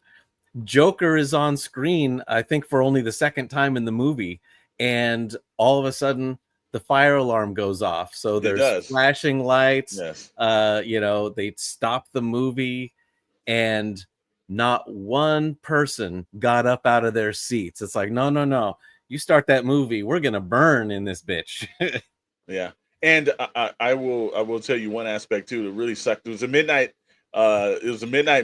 Joker is on screen, I think, for only the second time in the movie, and all of a sudden the fire alarm goes off. So there's flashing lights. Yes. They stop the movie, and not one person got up out of their seats. It's like, no. You start that movie, we're gonna burn in this bitch. Yeah. And I will tell you one aspect too that really sucked. It was a midnight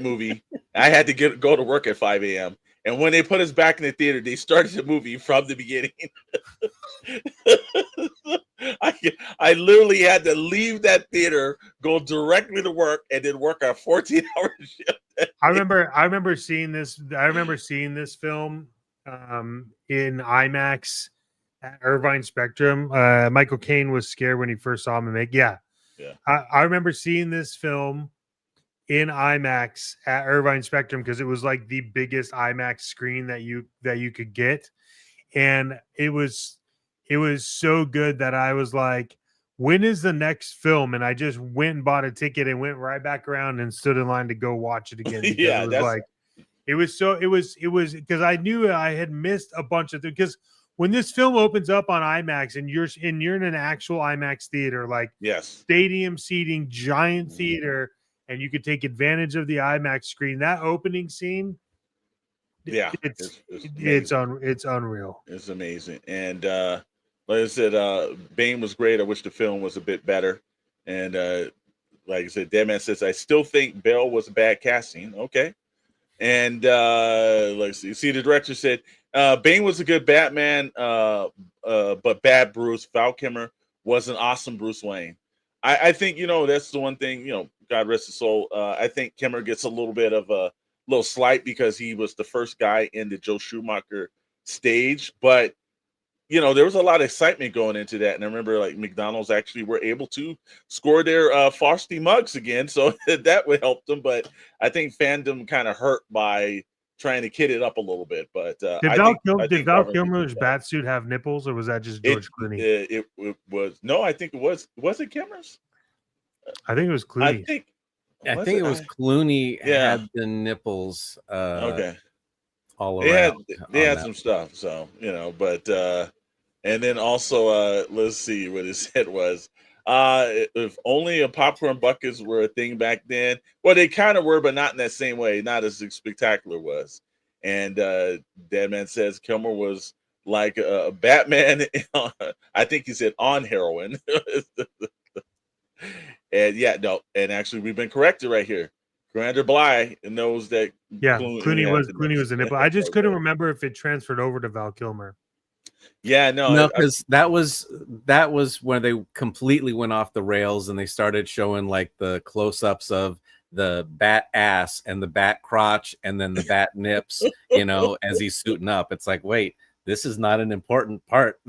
movie. I had to go to work at 5 a.m. And when they put us back in the theater, they started the movie from the beginning. I literally had to leave that theater, go directly to work, and then work a 14-hour shift. I remember seeing this. I remember seeing this film in IMAX at Irvine Spectrum. Michael Caine was scared when he first saw him make. Yeah. I remember seeing this film in IMAX at Irvine Spectrum because it was like the biggest IMAX screen that you could get, and it was so good that I was like, when is the next film? And I just went and bought a ticket and went right back around and stood in line to go watch it again. Yeah, it was because I knew I had missed a bunch of things. Because when this film opens up on IMAX and you're in an actual IMAX theater, like stadium seating, giant theater, and you could take advantage of the IMAX screen, that opening scene, it's unreal. It's amazing. And like I said, Bane was great. I wish the film was a bit better. And like I said, Deadman says, I still think Bell was a bad casting. Okay. And let's see, the director said Bane was a good Batman, but bad Bruce. Val Kilmer was an awesome Bruce Wayne. I think, that's the one thing, God rest his soul. I think Kilmer gets a little bit of a little slight because he was the first guy in the Joe Schumacher stage. But, there was a lot of excitement going into that. And I remember like McDonald's actually were able to score their Frosty mugs again. So that would help them. But I think fandom kind of hurt by trying to kid it up a little bit. But did Val Kilmer's bat suit have nipples, or was that just George Clooney? It was I think it was it Kilmer's? I think it was Clooney. I think it was Clooney had the nipples all around. They had some stuff, so but and then also let's see what it said was if only popcorn buckets were a thing back then. Well, they kind of were, but not in that same way, not as spectacular was. And Deadman says Kilmer was like a Batman. I think he said on heroin. And actually we've been corrected right here. Commander Bly knows that. Yeah, Clooney was a nipple. I just couldn't remember if it transferred over to Val Kilmer. Yeah, no, because that was when they completely went off the rails and they started showing like the close-ups of the bat ass and the bat crotch and then the bat nips, you know, as he's suiting up. It's like, wait, this is not an important part.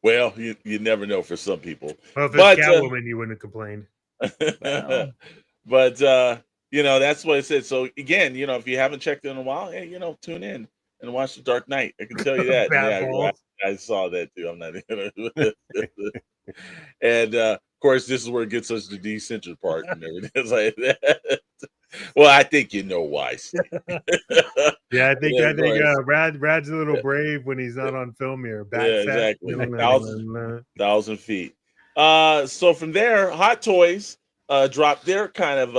Well, you never know for some people. Well, if it's But Catwoman, you wouldn't have complained. but you know, that's what it said. So again, you know, if you haven't checked it in a while, hey, you know, tune in and watch The Dark Knight. I can tell you that. Bat Yeah, balls. I saw that too. I'm not and of course, this is where it gets us the decentered part and everything. It's like that. Well, I think you know why, Steve. Yeah, I think Yeah, of course. Rad's a little brave when he's not on film here. Bat Yeah, fat. exactly. 1,000 feet. So from there, Hot Toys dropped their kind of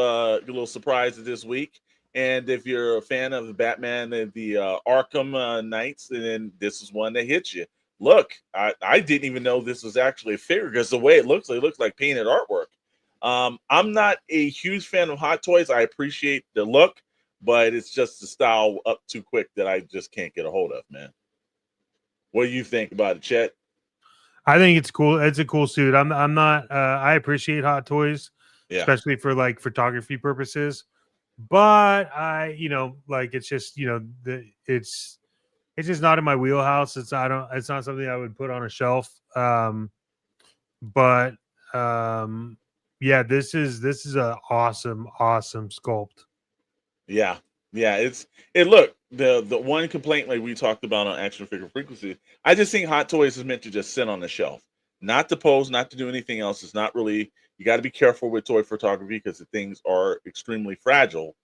little surprise this week. And if you're a fan of the Batman and the Arkham Knights, then this is one that hits you. Look, I didn't even know this was actually a figure because the way it looks like painted artwork. I'm not a huge fan of Hot Toys. I appreciate the look, but it's just the style up too quick that I just can't get a hold of, man. What do you think about it, Chet? I think it's cool. It's a cool suit. I'm not. I appreciate Hot Toys, especially for like photography purposes. But you know, like it's just, you know, it's just not in my wheelhouse. It's not something I would put on a shelf. But yeah, this is a awesome sculpt. Yeah. Look, the one complaint like we talked about on Action Figure Frequency, I just think Hot Toys is meant to just sit on the shelf, not to pose, not to do anything else. It's not really, you got to be careful with toy photography because the things are extremely fragile.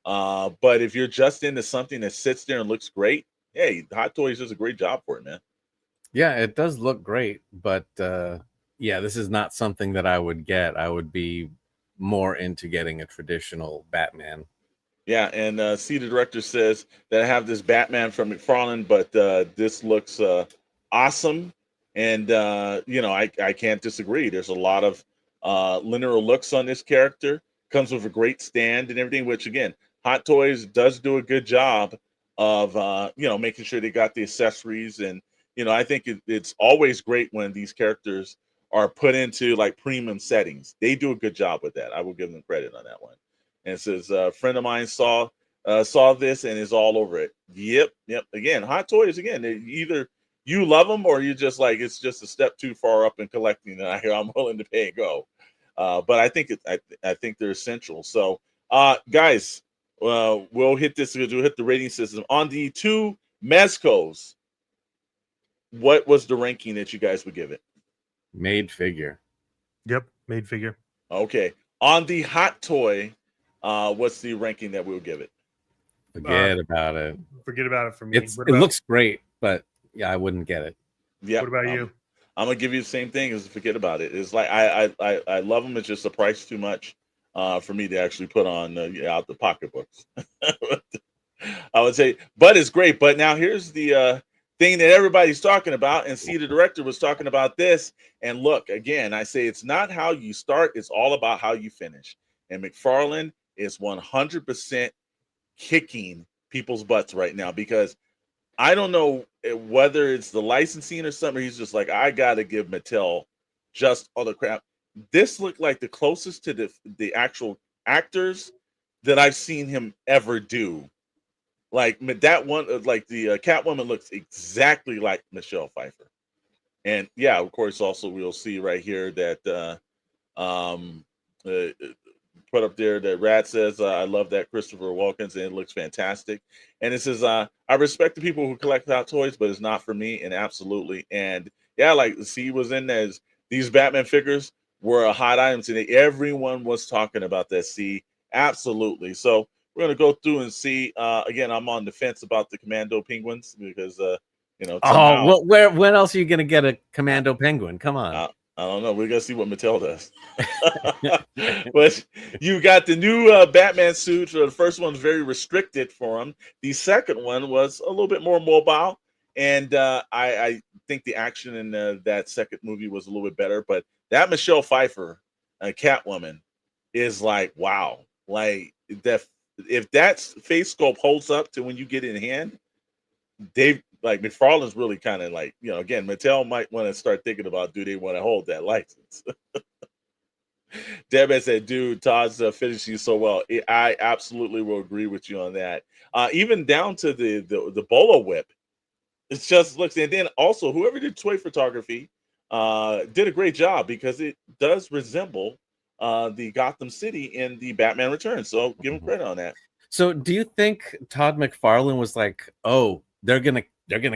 But if you're just into something that sits there and looks great, hey, Hot Toys does a great job for it, man. Yeah, it does look great, but yeah, this is not something that I would get. I would be more into getting a traditional Batman. Yeah, and see, the director says that I have this Batman from McFarlane, but this looks awesome. And, you know, I can't disagree. There's a lot of linear looks on this character. Comes with a great stand and everything, which, again, Hot Toys does do a good job of, you know, making sure they got the accessories. And, you know, I think it's always great when these characters are put into, like, premium settings. They do a good job with that. I will give them credit on that one. And it says a friend of mine saw this and is all over it. Yep. Again, Hot Toys. Again, either you love them or you just like it's just a step too far up in collecting, and I'm willing to pay and go. But I think I think they're essential. So, guys, we'll hit this. We'll hit the rating system on the two Mezcos. What was the ranking that you guys would give it? Made figure. Yep, made figure. Okay. On the Hot Toy. What's the ranking that we'll give it? Forget about it. Forget about it for me. It looks great, but yeah, I wouldn't get it. Yeah. What about you? I'm gonna give you the same thing as forget about it. It's like I love them. It's just the price too much for me to actually put on out the pocketbooks. I would say, but it's great. But now here's the thing that everybody's talking about, and see, the director was talking about this. And look, again, I say it's not how you start; it's all about how you finish. And McFarlane is 100% kicking people's butts right now because I don't know whether it's the licensing or something. He's just like, I got to give Mattel just all the crap. This looked like the closest to the actual actors that I've seen him ever do. Like that one, like the Catwoman looks exactly like Michelle Pfeiffer. And yeah, of course, also we'll see right here that put up there that Rad says, I love that Christopher Walken's and it looks fantastic. And it says, I respect the people who collect Hot Toys, but it's not for me. And absolutely. And yeah, like C was in there. These Batman figures were a hot item today. Everyone was talking about that. C, absolutely. So we're going to go through and see. Again, I'm on the fence about the Commando Penguins because, you know, somehow, when else are you going to get a Commando Penguin? Come on. I don't know. We're gonna see what Mattel does. But you got the new Batman suit. The first one's very restricted for him. The second one was a little bit more mobile, and I think the action in that second movie was a little bit better. But that Michelle Pfeiffer, Catwoman, is like wow. Like that, if that face sculpt holds up to when you get it in hand, like McFarlane's really kind of like, you know, again, Mattel might want to start thinking about, do they want to hold that license? Deadman said, "Dude, Todd's finishing so well." I absolutely will agree with you on that. Even down to the bolo whip, it just looks. And then also, whoever did toy photography did a great job because it does resemble the Gotham City in the Batman Returns. So give him credit on that. So, do you think Todd McFarlane was like, "Oh, they're gonna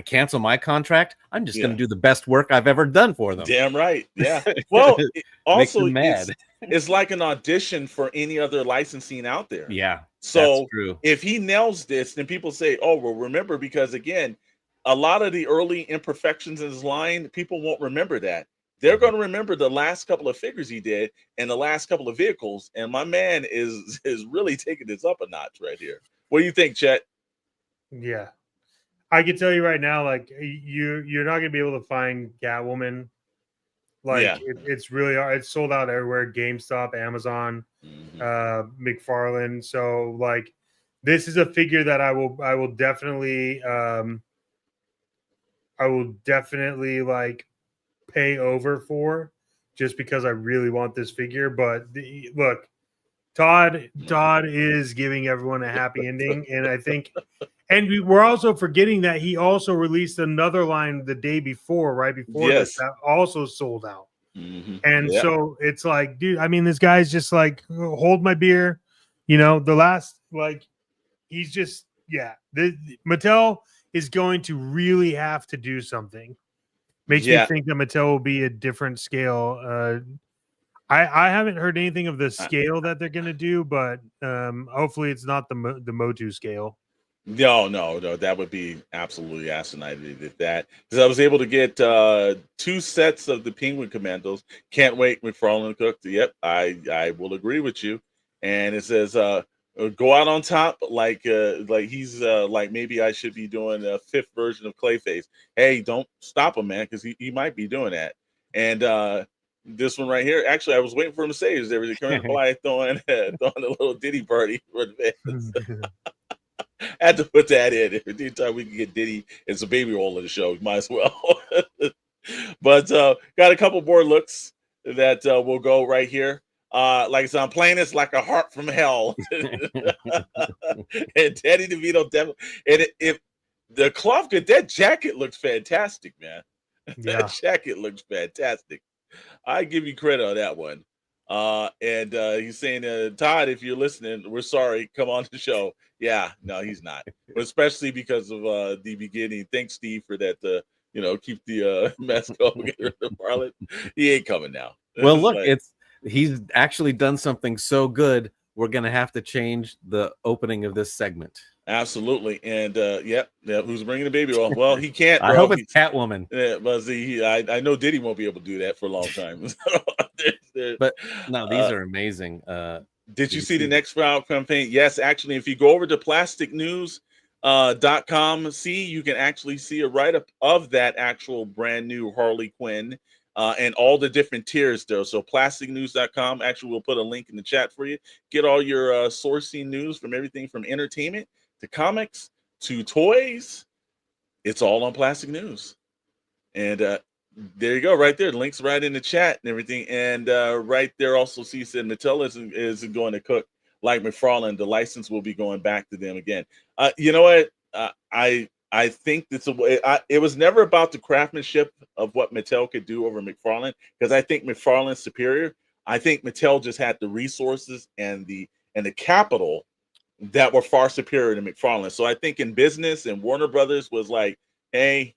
cancel my contract. I'm just gonna Yeah. do the best work I've ever done for them." Damn right. Yeah. Well, Makes also them mad. it's like an audition for any other licensing out there. Yeah, that's So true. if he nails this, then people say, "Oh, well, remember," because again, a lot of the early imperfections in his line, people won't remember that. They're going to remember the last couple of figures he did and the last couple of vehicles. And my man is really taking this up a notch right here. What do you think, Chet? Yeah. I can tell you right now, like you're not gonna be able to find Catwoman. Like Yeah. it's really it's sold out everywhere. GameStop, Amazon, McFarlane. So like this is a figure that I will definitely like pay over for just because I really want this figure. But look, Todd is giving everyone a happy ending, and I think. And we're also forgetting that he also released another line the day before, right before this, Yes. that also sold out. And Yeah. so it's like, dude, I mean, this guy's just like, hold my beer. You know, the last, like, he's just, yeah. Mattel is going to really have to do something. Makes me think that Mattel will be a different scale. I haven't heard anything of the scale that they're going to do, but hopefully it's not the Motu scale. No, that would be absolutely asinine if that. Because I was able to get 2 sets of the Penguin Commandos. Can't wait, McFarlane cooked. Yep, I will agree with you. And it says go out on top like he's like maybe I should be doing a 5th version of Clayface. Hey, don't stop him, man, because he might be doing that. And this one right here, actually, I was waiting for him to say, "Is there coming by throwing a little Diddy party for the fans?" Had to put that in. Anytime we can get Diddy and some baby oil in the show, might as well. But got a couple more looks that will go right here. Like I said, I'm playing this like a heart from hell. And Teddy DeVito, and if the cloth, that jacket looks fantastic, man. Yeah. That jacket looks fantastic. I give you credit on that one. And he's saying, Todd, if you're listening, we're sorry. Come on the show. Yeah, no, he's not. But especially because of the beginning. Thanks, Steve, for that. Keep the Mezco Marlon. He ain't coming now. Well, look, he's actually done something so good. We're gonna have to change the opening of this segment. Absolutely, and yep. Who's bringing the baby oil? Well, he can't. I hope it's Catwoman. But I know Diddy won't be able to do that for a long time. But no, these are amazing. Did you see the next round campaign? Yes, actually, if you go over to plasticnews.com, you can actually see a write-up of that actual brand new Harley Quinn and all the different tiers there. So plasticnews.com, actually, we'll put a link in the chat for you. Get all your sourcing news from everything from entertainment to comics to toys. It's all on Plastic News. And there you go, right there. The link's right in the chat and everything. And right there also, see, said Mattel is going to cook like McFarlane. The license will be going back to them again. You know what? I think it was never about the craftsmanship of what Mattel could do over McFarlane, because I think McFarlane's superior. I think Mattel just had the resources and the capital that were far superior to McFarlane. So I think in business, and Warner Brothers was like, hey,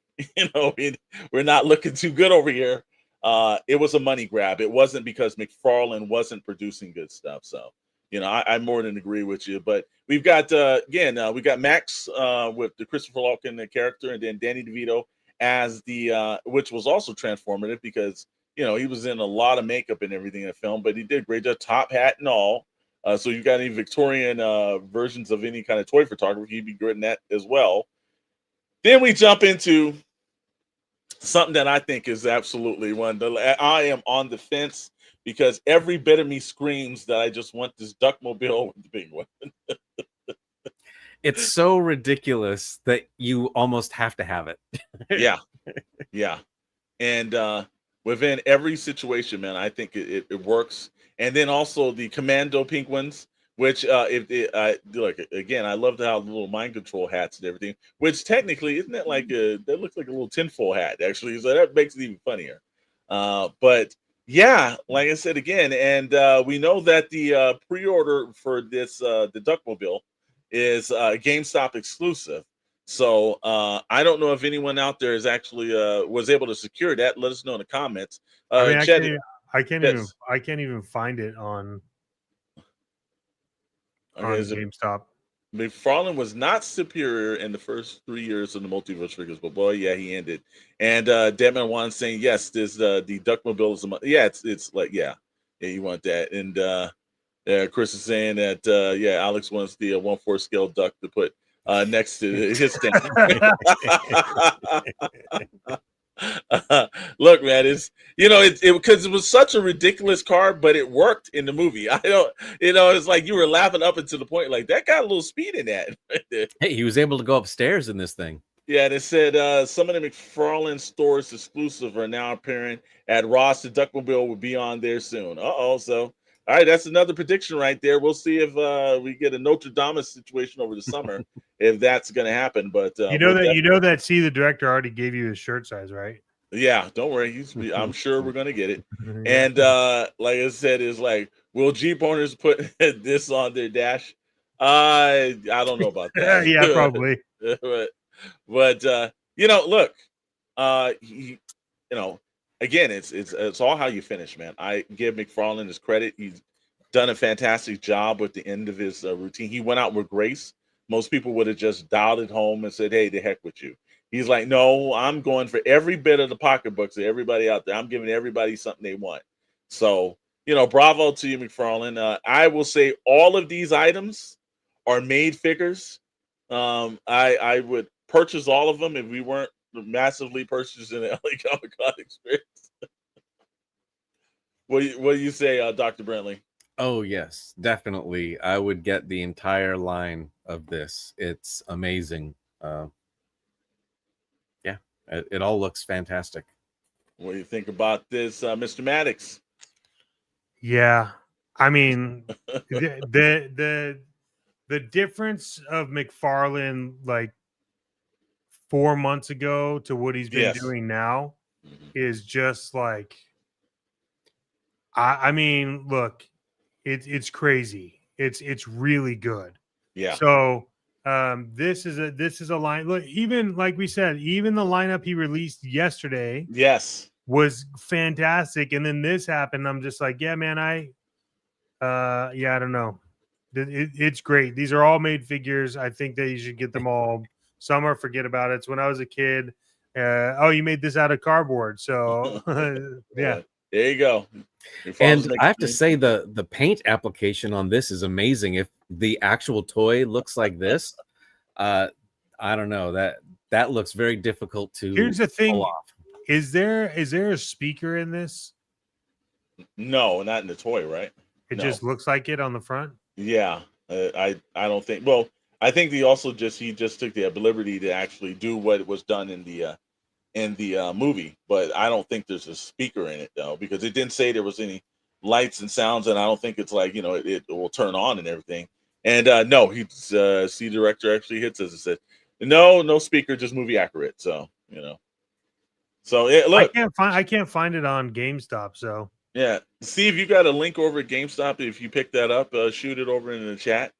we're not looking too good over here. It was a money grab. It wasn't because McFarlane wasn't producing good stuff. So, I more than agree with you. But we've got we got Max with the Christopher Walken character, and then Danny DeVito as the which was also transformative because he was in a lot of makeup and everything in the film, but he did a great job, top hat and all. So you got any Victorian versions of any kind of toy photography, you'd be good in that as well. Then we jump into something that I think is absolutely I am on the fence because every bit of me screams that I just want this Duckmobile with the big one. It's so ridiculous that you almost have to have it. Yeah. And within every situation, man, I think it works. and then also the Commando pink ones. Which, look again, I loved how the little mind control hats and everything. Which technically, isn't that like that looks like a little tinfoil hat actually? So that makes it even funnier. But yeah, like I said again, and we know that the pre-order for this the Duckmobile is GameStop exclusive. So I don't know if anyone out there is actually was able to secure that. Let us know in the comments. I mean, Chet, I can't even find it on GameStop. McFarlane was not superior in the first 3 years of the multiverse figures, but boy, yeah, he ended. And Deadman Juan saying yes, this the Duckmobile is it's like yeah, you want that. And Chris is saying that yeah, Alex wants the 1/4 scale duck to put next to his thing. Look, man, it's because it was such a ridiculous car, but it worked in the movie. I don't, it's like you were laughing up until the point like that got a little speed in that. Hey, he was able to go upstairs in this thing. Yeah, they said some of the McFarlane stores exclusive are now appearing at Ross. The Duckmobile will be on there soon. So all right, that's another prediction right there. We'll see if we get a Notre Dame situation over the summer if that's going to happen. But you know that see, the director already gave you his shirt size, right? Yeah, don't worry. I'm sure we're gonna get it. And like I said, is like, will Jeep owners put this on their dash? I don't know about that. Yeah, probably. but look, again, it's all how you finish, man. I give McFarlane his credit. He's done a fantastic job with the end of his routine. He went out with grace. Most people would have just dialed it home and said, "Hey, the heck with you." He's like, no, I'm going for every bit of the pocketbooks of everybody out there. I'm giving everybody something they want. So, bravo to you, McFarlane. I will say all of these items are made figures. I would purchase all of them if we weren't massively purchasing the LA Comic Con experience. What do you say, Dr. Brentley? Oh, yes, definitely. I would get the entire line of this. It's amazing. It all looks fantastic. What do you think about this, Mr. Maddox? Yeah, I mean, the difference of McFarlane like 4 months ago to what he's been doing now is just like, I mean, look, it's crazy. It's really good. Yeah. So this is a line. Look, even like we said, even the lineup he released yesterday, was fantastic. And then this happened. I'm just like, yeah, man, I don't know. It's great. These are all made figures. I think that you should get them all. Some are forget about it. It's when I was a kid. You made this out of cardboard. So yeah. There you go. And I have to say the paint application on this is amazing. If the actual toy looks like this, I don't know, that looks very difficult to Here's the thing. pull off. Is there a speaker in this? No, not in the toy, right? It just looks like it on the front. Yeah, I don't think. Well, I think he just took the liberty to actually do what was done in the movie, but I don't think there's a speaker in it though, because it didn't say there was any lights and sounds, and I don't think it's like it will turn on and everything. And no, C director actually hits us and said, no speaker, just movie accurate. So so look, I can't find it on GameStop. So yeah, see if you got a link over at GameStop. If you pick that up, shoot it over in the chat,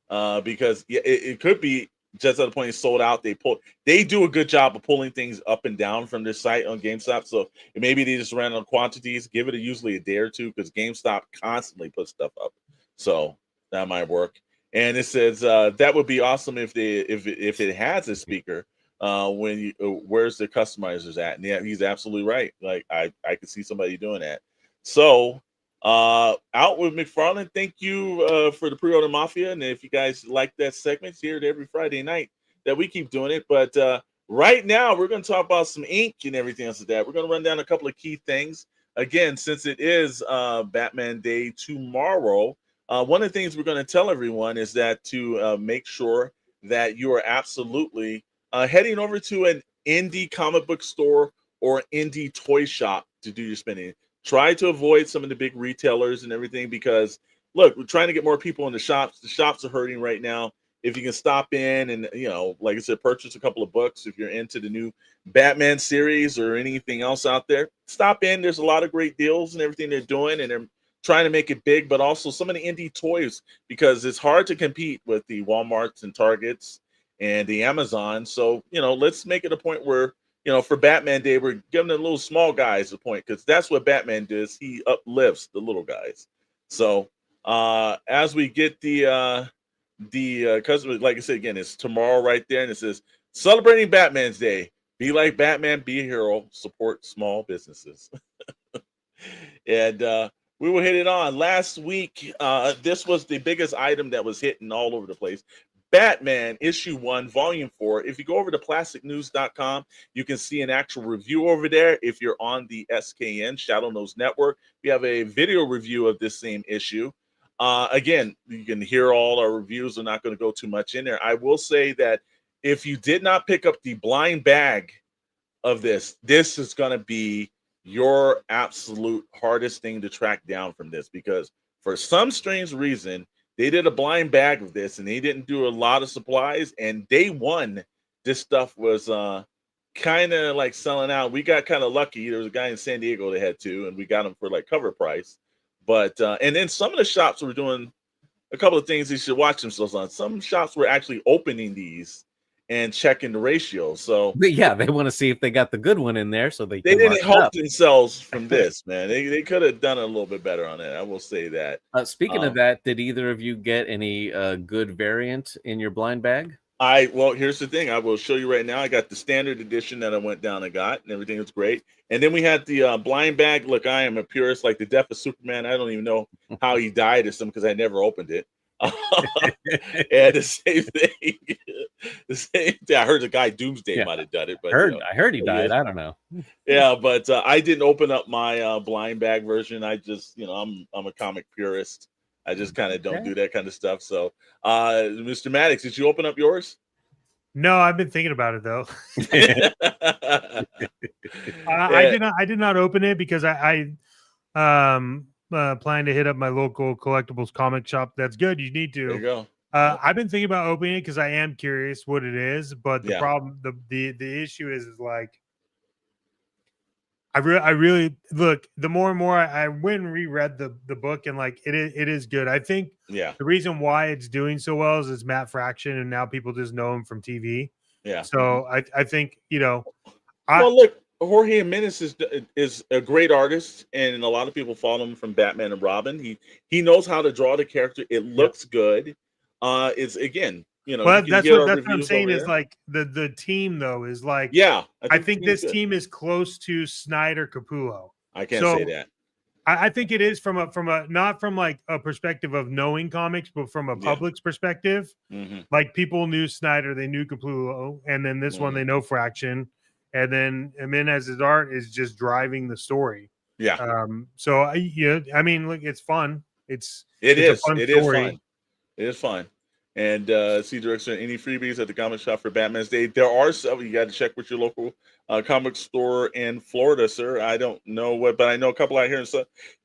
because it could be just at the point it's sold out. They do a good job of pulling things up and down from their site on GameStop. So maybe they just ran on quantities. Give it usually a day or two, because GameStop constantly puts stuff up. So that might work. And it says that would be awesome if it has a speaker. Where's the customizers at? And yeah, he's absolutely right. Like I could see somebody doing that. So out with McFarlane. Thank you for the pre-order mafia. And if you guys like that segment, here every Friday night that we keep doing it. But right now we're going to talk about some ink and everything else like that. We're going to run down a couple of key things. Again, since it is Batman Day tomorrow, one of the things we're going to tell everyone is that to make sure that you are absolutely heading over to an indie comic book store or indie toy shop to do your spending. try to avoid some of the big retailers and everything, because look, we're trying to get more people in the shops. The shops are hurting right now. If you can stop in and, like I said, purchase a couple of books, if you're into the new Batman series or anything else out there, stop in. There's a lot of great deals and everything they're doing, and they're trying to make it big, but also some of the indie toys, because it's hard to compete with the Walmarts and Targets and the Amazon. So, let's make it a point where, for Batman Day, we're giving the little small guys a point, because that's what Batman does. He uplifts the little guys. So as we get the because like I said, again, it's tomorrow right there, and it says celebrating Batman's Day. Be like Batman, be a hero, support small businesses. And we will hit it on. Last week, this was the biggest item that was hitting all over the place. Batman issue 1, volume 4. If you go over to plasticnews.com, you can see an actual review over there. If you're on the SKN Shadow Knows Network, we have a video review of this same issue. Again, you can hear all our reviews. I'm not going to go too much in there. I will say that if you did not pick up the blind bag of this is going to be your absolute hardest thing to track down from this, because for some strange reason, they did a blind bag of this and they didn't do a lot of supplies. And day one, this stuff was kind of like selling out. We got kind of lucky. There was a guy in San Diego that had 2, and we got them for like cover price. But and then some of the shops were doing a couple of things you should watch themselves on. Some shops were actually opening these and checking the ratio. So But yeah, they want to see if they got the good one in there, so they didn't help themselves from this, man. They could have done a little bit better on it. I will say that. Speaking of that, did either of you get any good variant in your blind bag? Well, here's the thing. I will show you right now. I got the standard edition that I went down and got, and everything was great. And then we had the blind bag. Look, I am a purist, like the death of Superman. I don't even know how he died or something, because I never opened it. And the same thing. The same thing. I heard the guy Doomsday might have done it, but I heard he died. I don't know. Yeah, but I didn't open up my blind bag version. I just, I'm a comic purist. I just kind of don't do that kind of stuff. So, Mr. Maddox, did you open up yours? No, I've been thinking about it though. I did not open it because I plan to hit up my local collectibles comic shop. That's good. You need to. There you go. I've been thinking about opening it because I am curious what it is, but the problem, the issue is like, I really look. The more and more I went and reread the book, and like it is good. I think the reason why it's doing so well is it's Matt Fraction, and now people just know him from TV. Yeah. So I think well, look, Jorge Jimenez is a great artist, and a lot of people follow him from Batman and Robin. He knows how to draw the character. It looks good. It's again. Well, that's what I'm saying is like the team though is like I think this team is close to Snyder Capullo. I can't say that. I think it is from a not from like a perspective of knowing comics, but from a public's perspective. Mm-hmm. Like people knew Snyder, they knew Capullo, and then this one they know Fraction, and then Jimenez's art is just driving the story. Yeah. So I mean, look, it's fun. It is fun. It is fun. And see, director, any freebies at the comic shop for Batman's Day? There are some. You got to check with your local comic store in Florida, sir. I don't know what, but I know a couple out here in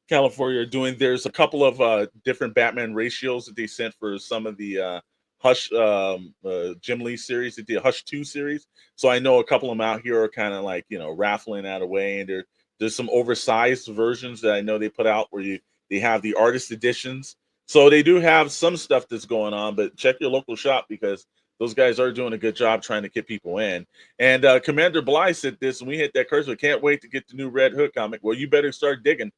California are doing. There's a couple of different Batman ratios that they sent for some of the Hush Jim Lee series, the Hush 2 series. So I know a couple of them out here are kind of like raffling that away, and there's some oversized versions that I know they put out where they have the artist editions. So they do have some stuff that's going on, but check your local shop because those guys are doing a good job trying to get people in. And Commander Bly said this, and we hit that curse. We can't wait to get the new Red Hood comic. Well, you better start digging.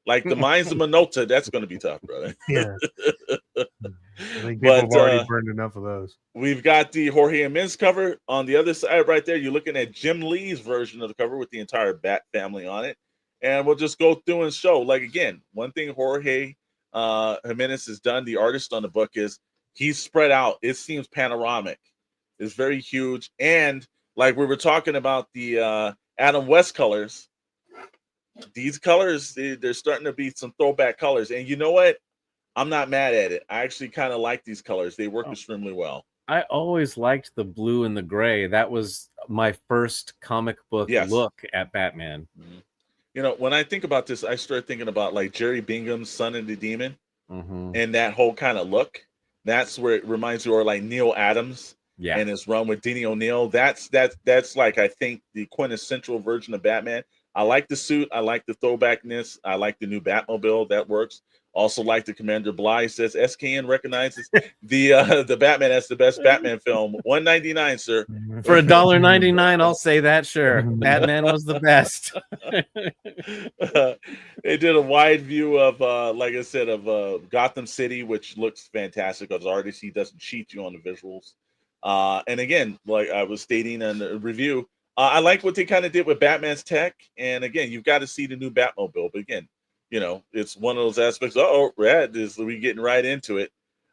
Like the Mines of Minota, that's going to be tough, brother. Yeah. I think people have already burned enough of those. We've got the Jorge Jimenez cover on the other side right there. You're looking at Jim Lee's version of the cover with the entire Bat family on it. And we'll just go through and show. Like, again, one thing Jorge Jimenez has done, the artist on the book, is he's spread out. It seems panoramic. It's very huge. And like we were talking about the Adam West colors, these colors, they're starting to be some throwback colors. And you know what? I'm not mad at it. I actually kind of like these colors. They work extremely well. I always liked the blue and the gray. That was my first comic book look at Batman. Mm-hmm. You know, when I think about this, I start thinking about like Jerry Bingham's Son of the Demon Mm-hmm. and that whole kind of look. That's where it reminds you, or like Neil Adams Yeah. and his run with Denny O'Neil. That's like I think the quintessential version of Batman. I like the suit. I like the throwbackness. I like the new Batmobile. That works. Also like the Commander Bly says SKN recognizes the Batman as the best Batman film. $1.99, sir. For $1.99, I'll say that. Sure, Batman was the best. They did a wide view of, like I said, of Gotham City, which looks fantastic because RDC doesn't cheat you on the visuals. And again, like I was stating in the review, I like what they kind of did with Batman's tech. And again, you've got to see the new Batmobile. But again, you know, it's one of those aspects. Oh, Rad is we getting right into it.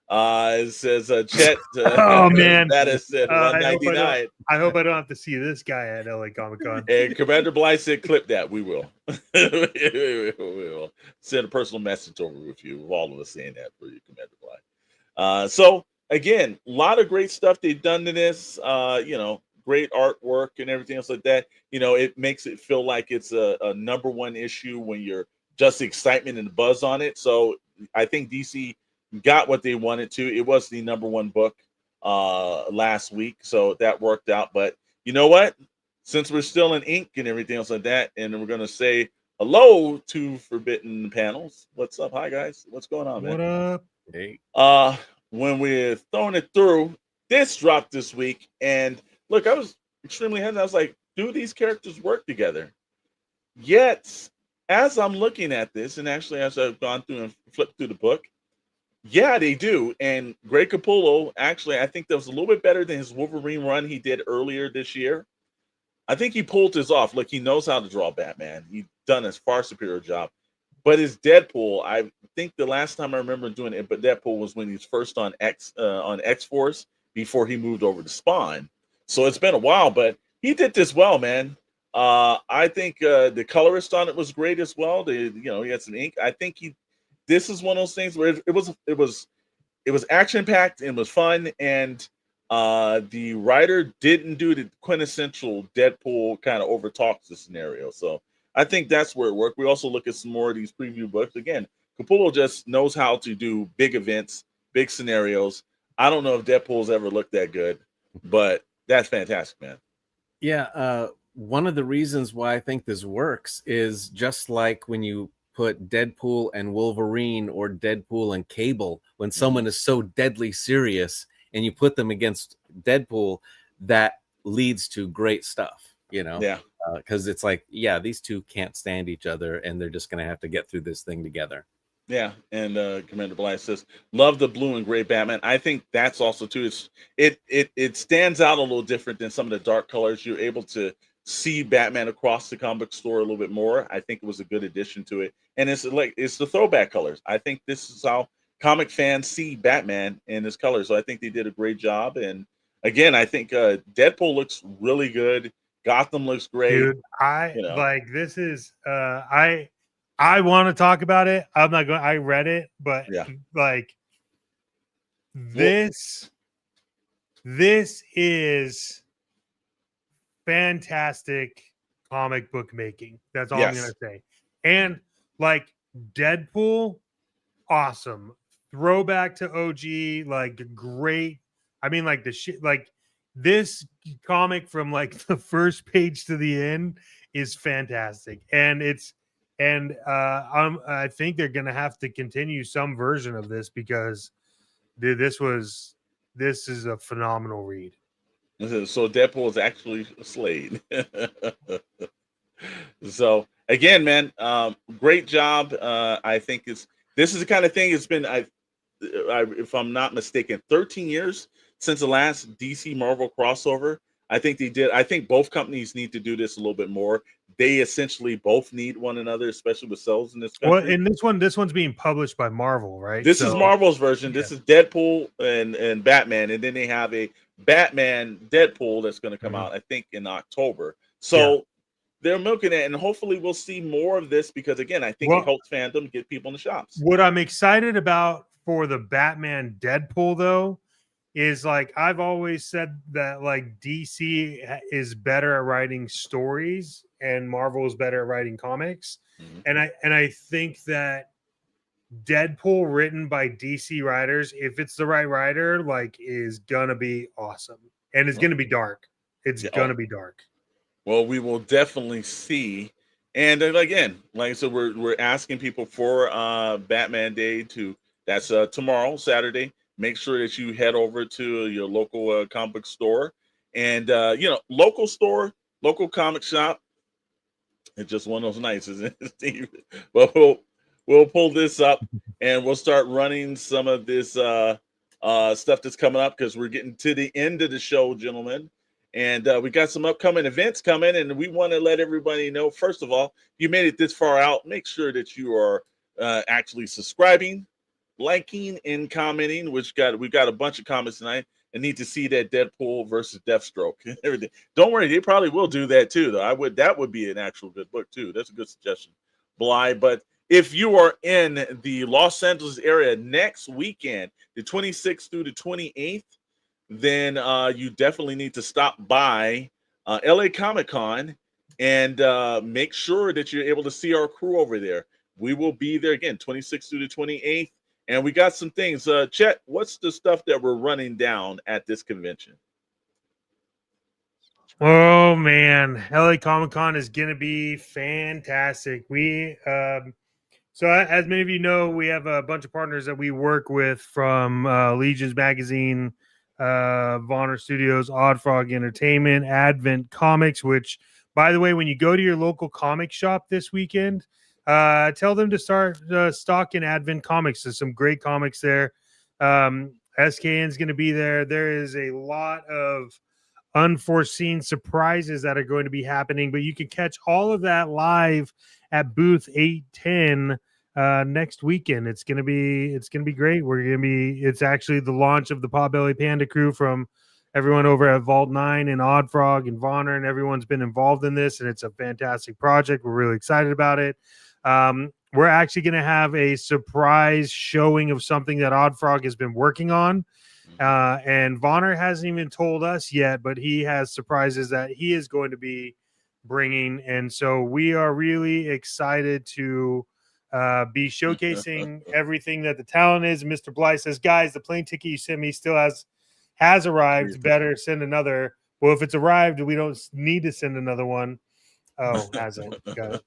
It says Chet. Oh man, that is said $1.99. I hope I don't have to see this guy at LA Comic Con. And Commander Blythe said, "Clip that. We will. We will send a personal message over with you. With all of us saying that for you, Commander Blythe." So again, a lot of great stuff they've done to this. You know, great artwork and everything else like that. You know, it makes it feel like it's a #1 issue when you're just the excitement and the buzz on it. So I think DC got what they wanted to. It was the #1 book last week, so that worked out. But you know what? Since we're still in ink and everything else like that, and we're gonna say hello to Forbidden Panels. What's up? Hi guys. What's going on, man? What up? Hey. When we're throwing it through, this dropped this week, and look, I was extremely hesitant. I was like, do these characters work together? Yet, as I'm looking at this, and actually as I've gone through and flipped through the book, yeah, they do. And Greg Capullo, actually, I think that was a little bit better than his Wolverine run he did earlier this year. I think he pulled this off. Look, he knows how to draw Batman. He's done a far superior job. But his Deadpool, I think the last time I remember doing it, but Deadpool was when he was first on X-Force before he moved over to Spawn. So it's been a while, but he did this well, man. I think the colorist on it was great as well. He had some ink. I think this is one of those things where it was action packed and was fun, and the writer didn't do the quintessential Deadpool kind of over talks the scenario. So I think that's where it worked. We also look at some more of these preview books. Again, Capullo just knows how to do big events, big scenarios. I don't know if Deadpool's ever looked that good, but that's fantastic, man. Yeah, one of the reasons why I think this works is just like when you put Deadpool and Wolverine or Deadpool and Cable, when someone is so deadly serious and you put them against Deadpool, that leads to great stuff, you know? Yeah. Because it's like, yeah, these two can't stand each other and they're just going to have to get through this thing together. Yeah, and Commander Blythe says, "Love the blue and gray Batman." I think that's also too. It stands out a little different than some of the dark colors. You're able to see Batman across the comic store a little bit more. I think it was a good addition to it, and it's the throwback colors. I think this is how comic fans see Batman in his colors. So I think they did a great job. And again, I think Deadpool looks really good. Gotham looks great. Dude, this is I want to talk about it. I'm not going. I read it, but Yeah. like this is fantastic comic book making. That's all I'm gonna say. And like Deadpool, awesome throwback to OG, like great. I mean, like the shit, like this comic from like the first page to the end is fantastic, and I think they're gonna have to continue some version of this because dude, this is a phenomenal read. So Deadpool is actually Slade. So again, man, great job. I think this is the kind of thing. It's been if I'm not mistaken, 13 years since the last DC Marvel crossover. I think both companies need to do this a little bit more. They essentially both need one another, especially with sales in this country. Well, and this one's being published by Marvel, right? This is Marvel's version. Yeah. This is Deadpool and Batman, and then they have a Batman Deadpool that's going to come out, I think, in October. So they're milking it, and hopefully we'll see more of this because, again, I think it helps fandom get people in the shops. What I'm excited about for the Batman Deadpool, though, is like I've always said that like DC is better at writing stories and Marvel is better at writing comics. Mhm. And I think that Deadpool written by DC writers, if it's the right writer, like is gonna be awesome. And it's Well, gonna be dark. It's yeah, gonna be dark. well, we will definitely see. And again, like I said, we're asking people for Batman Day to that's tomorrow, Saturday. Make sure that you head over to your local comic book store and local store, local comic shop. It's just one of those nights, isn't it, Steve? But we'll pull this up and we'll start running some of this stuff that's coming up because we're getting to the end of the show, gentlemen. And we got some upcoming events coming, and we want to let everybody know. First of all, you made it this far out. Make sure that you are actually subscribing, liking, and commenting. We've got a bunch of comments tonight, and need to see that Deadpool versus Deathstroke and everything. Don't worry, they probably will do that too. Though that would be an actual good book too. That's a good suggestion, Bly. But if you are in the Los Angeles area next weekend, the 26th through the 28th, then you definitely need to stop by LA Comic Con and make sure that you're able to see our crew over there. We will be there again, 26th through the 28th. And we got some things. Chet, what's the stuff that we're running down at this convention? Oh man, LA Comic Con is gonna be fantastic. So as many of you know, we have a bunch of partners that we work with from Legions Magazine, Vonner Studios, Odd Frog Entertainment, Advent Comics, which, by the way, when you go to your local comic shop this weekend, tell them to start stocking Advent Comics. There's some great comics there. SKN is going to be there. There is a lot of unforeseen surprises that are going to be happening, but you can catch all of that live at booth 810 next weekend. It's gonna be great. It's actually the launch of the Potbelly Panda crew from everyone over at Vault 9 and Odd Frog and Vonner, and everyone's been involved in this, and it's a fantastic project. We're really excited about it. We're actually going to have a surprise showing of something that Odd Frog has been working on. And Vonner hasn't even told us yet, but he has surprises that he is going to be bringing. And so we are really excited to be showcasing everything that the talent is. Mr. Bly says, guys, the plane ticket you sent me still has arrived. Better send another. Well, if it's arrived, we don't need to send another one. Oh, hasn't. Got it.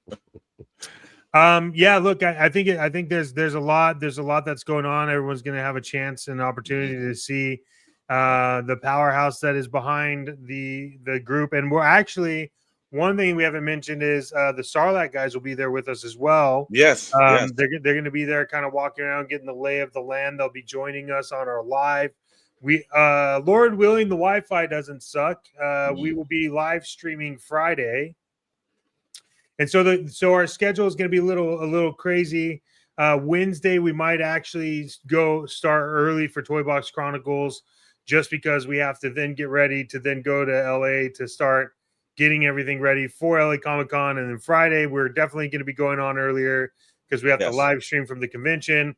Yeah, look, I think there's a lot that's going on. Everyone's going to have a chance and opportunity to see the powerhouse that is behind the group. And we're actually, one thing we haven't mentioned is the Sarlacc guys will be there with us as well. Yes, they're going to be there, kind of walking around, getting the lay of the land. They'll be joining us on our live. We Lord willing, the Wi-Fi doesn't suck. We will be live streaming Friday. And so our schedule is going to be a little crazy. Wednesday, we might actually start early for Toy Box Chronicles, just because we have to then get ready to then go to LA to start getting everything ready for LA Comic Con. And then Friday, we're definitely going to be going on earlier because we have to live stream from the convention.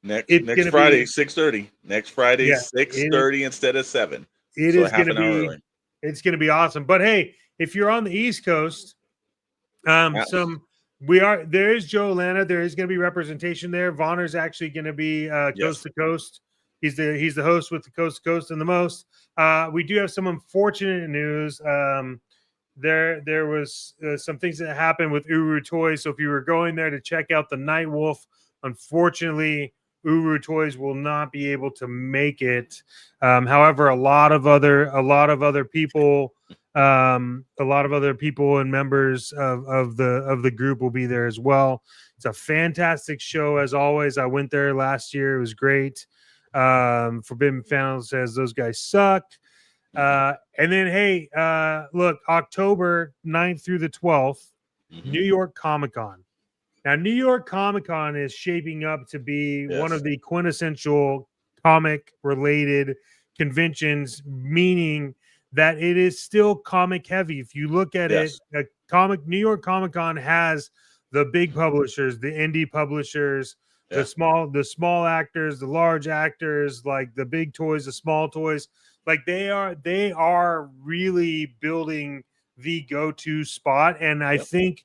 Next Friday, 6:30. Next Friday, 6:30 instead of 7. It is going to be. It's going to be awesome. But hey, if you're on the East Coast. There is Joe Atlanta. There is going to be representation there. Vonner's actually going to be coast to coast. He's the host with the coast to coast and the most. We do have some unfortunate news. There was some things that happened with Uru Toys. So if you were going there to check out the Night Wolf, unfortunately, Uru Toys will not be able to make it. However, a lot of other people. A lot of other people and members of the group will be there as well. It's a fantastic show as always. I went there last year. It was great. Forbidden Fan says those guys suck. And then, hey, look, October 9th through the 12th, New York Comic Con. Now, New York Comic Con is shaping up to be one of the quintessential comic-related conventions, meaning that it is still comic heavy. If you look at it, New York Comic Con has the big publishers, the indie publishers, Yeah. The small actors, the large actors, like the big toys, the small toys, like they are really building the go-to spot. And I think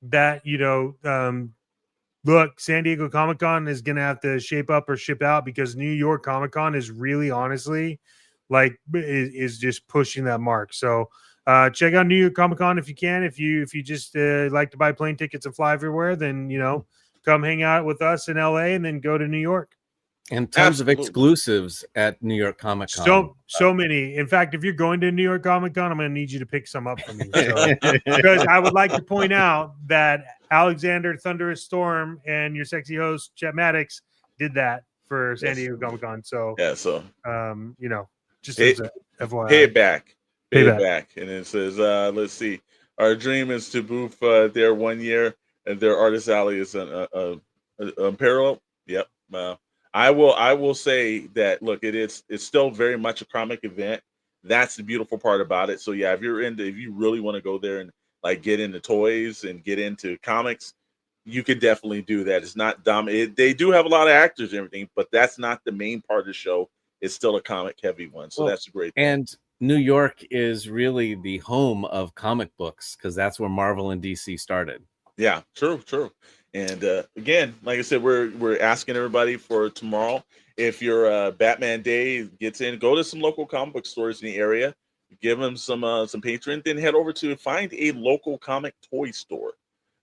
that, look, San Diego Comic-Con is going to have to shape up or ship out, because New York Comic-Con is really, honestly, like is just pushing that mark. So check out New York Comic-Con if you can. If you just like to buy plane tickets and fly everywhere, then come hang out with us in LA and then go to New York. And tons of exclusives at New York Comic Con. So many. In fact, if you're going to New York Comic Con, I'm going to need you to pick some up for me. So, because I would like to point out that Alexander Thunderous Storm and your sexy host Chet Maddox did that for San Diego Comic Con. So just as a FYI. Payback. And it says, let's see, our dream is to booth there 1 year, and their artist alley is an parallel. Yep. I will say that, look, it's still very much a comic event. That's the beautiful part about it. So yeah, if you really want to go there and like get into toys and get into comics, you could definitely do that. It's not dominant. They do have a lot of actors and everything, but that's not the main part of the show. It's still a comic heavy one. So that's a great thing. And New York is really the home of comic books, because that's where Marvel and DC started. Yeah, true. And again, like I said, we're asking everybody for tomorrow. If your Batman Day gets in, go to some local comic book stores in the area, give them some patron, then head over to find a local comic toy store,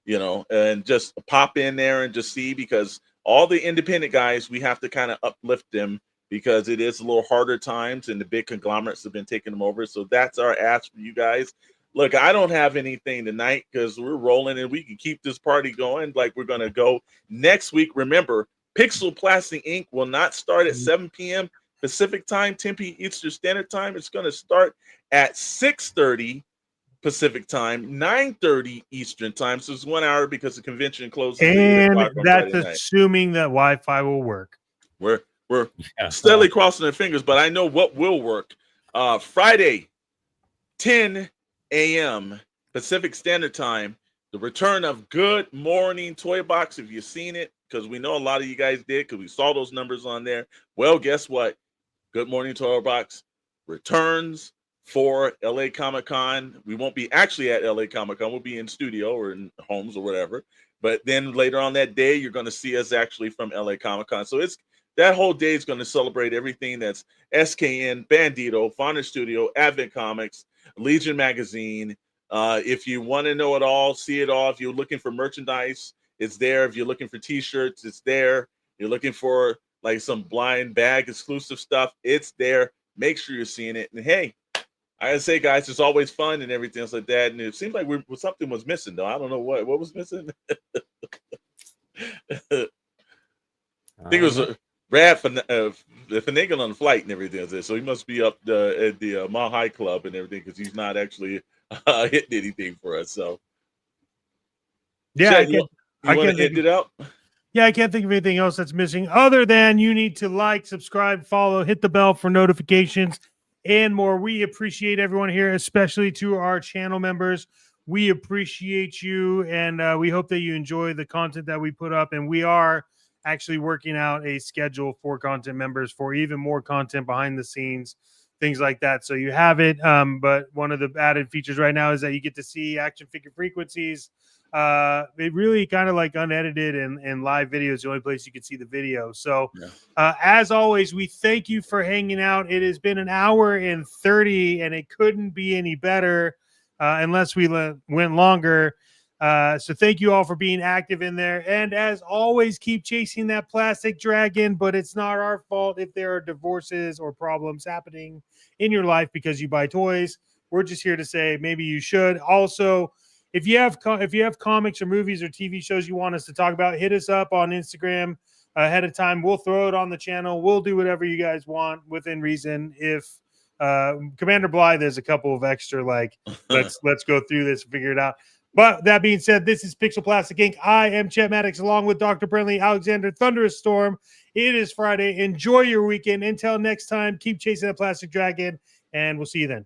and just pop in there and just see, because all the independent guys, we have to kind of uplift them, because it is a little harder times and the big conglomerates have been taking them over. So that's our ask for you guys. Look, I don't have anything tonight because we're rolling and we can keep this party going like we're going to go next week. Remember, Pixel Plastic Inc. will not start at 7 p.m. Pacific time, 10 p.m. Eastern Standard Time. It's going to start at 6:30 Pacific time, 9:30 Eastern Time. So it's 1 hour because the convention closes. And that's assuming that Wi-Fi will work. We're steadily crossing our fingers, but I know what will work. Friday, 10 a.m. Pacific Standard Time, the return of Good Morning Toy Box. If you've seen it, because we know a lot of you guys did, because we saw those numbers on there. Well, guess what? Good Morning Toy Box returns for LA Comic Con. We won't be actually at LA Comic Con. We'll be in studio or in homes or whatever. But then later on that day, you're going to see us actually from LA Comic Con. So that whole day is going to celebrate everything that's SKN, Bandito, Fonder Studio, Advent Comics, Legion Magazine. If you want to know it all, see it all. If you're looking for merchandise, it's there. If you're looking for t-shirts, it's there. You're looking for like some blind bag exclusive stuff, it's there. Make sure you're seeing it. And hey, I gotta say, guys, it's always fun and everything else like that. And it seems like something was missing, though. I don't know what was missing. I think it was Brad finagling on the flight and everything. So he must be up at the Mile High Club and everything, because he's not actually hitting anything for us. So yeah, Chad, you want to end it out? Yeah, I can't think of anything else that's missing other than you need to like, subscribe, follow, hit the bell for notifications and more. We appreciate everyone here, especially to our channel members. We appreciate you, and we hope that you enjoy the content that we put up. And we are actually working out a schedule for content members for even more content behind the scenes, things like that. So you have it. But one of the added features right now is that you get to see action figure frequencies. It really kind of like unedited and live video is the only place you can see the video. So as always, we thank you for hanging out. It has been 1 hour and 30 and it couldn't be any better unless we went longer. So thank you all for being active in there. And as always, keep chasing that plastic dragon, but it's not our fault if there are divorces or problems happening in your life because you buy toys. We're just here to say maybe you should. Also, if you have comics or movies or TV shows you want us to talk about, hit us up on Instagram ahead of time. We'll throw it on the channel. We'll do whatever you guys want within reason. If Commander Blythe, there's a couple of extra let's go through this and figure it out. But that being said, this is Pixel Plastic Inc. I am Chet Maddox along with Dr. Brentley, Alexander Thunderous Storm. It is Friday. Enjoy your weekend. Until next time, keep chasing that plastic dragon, and we'll see you then.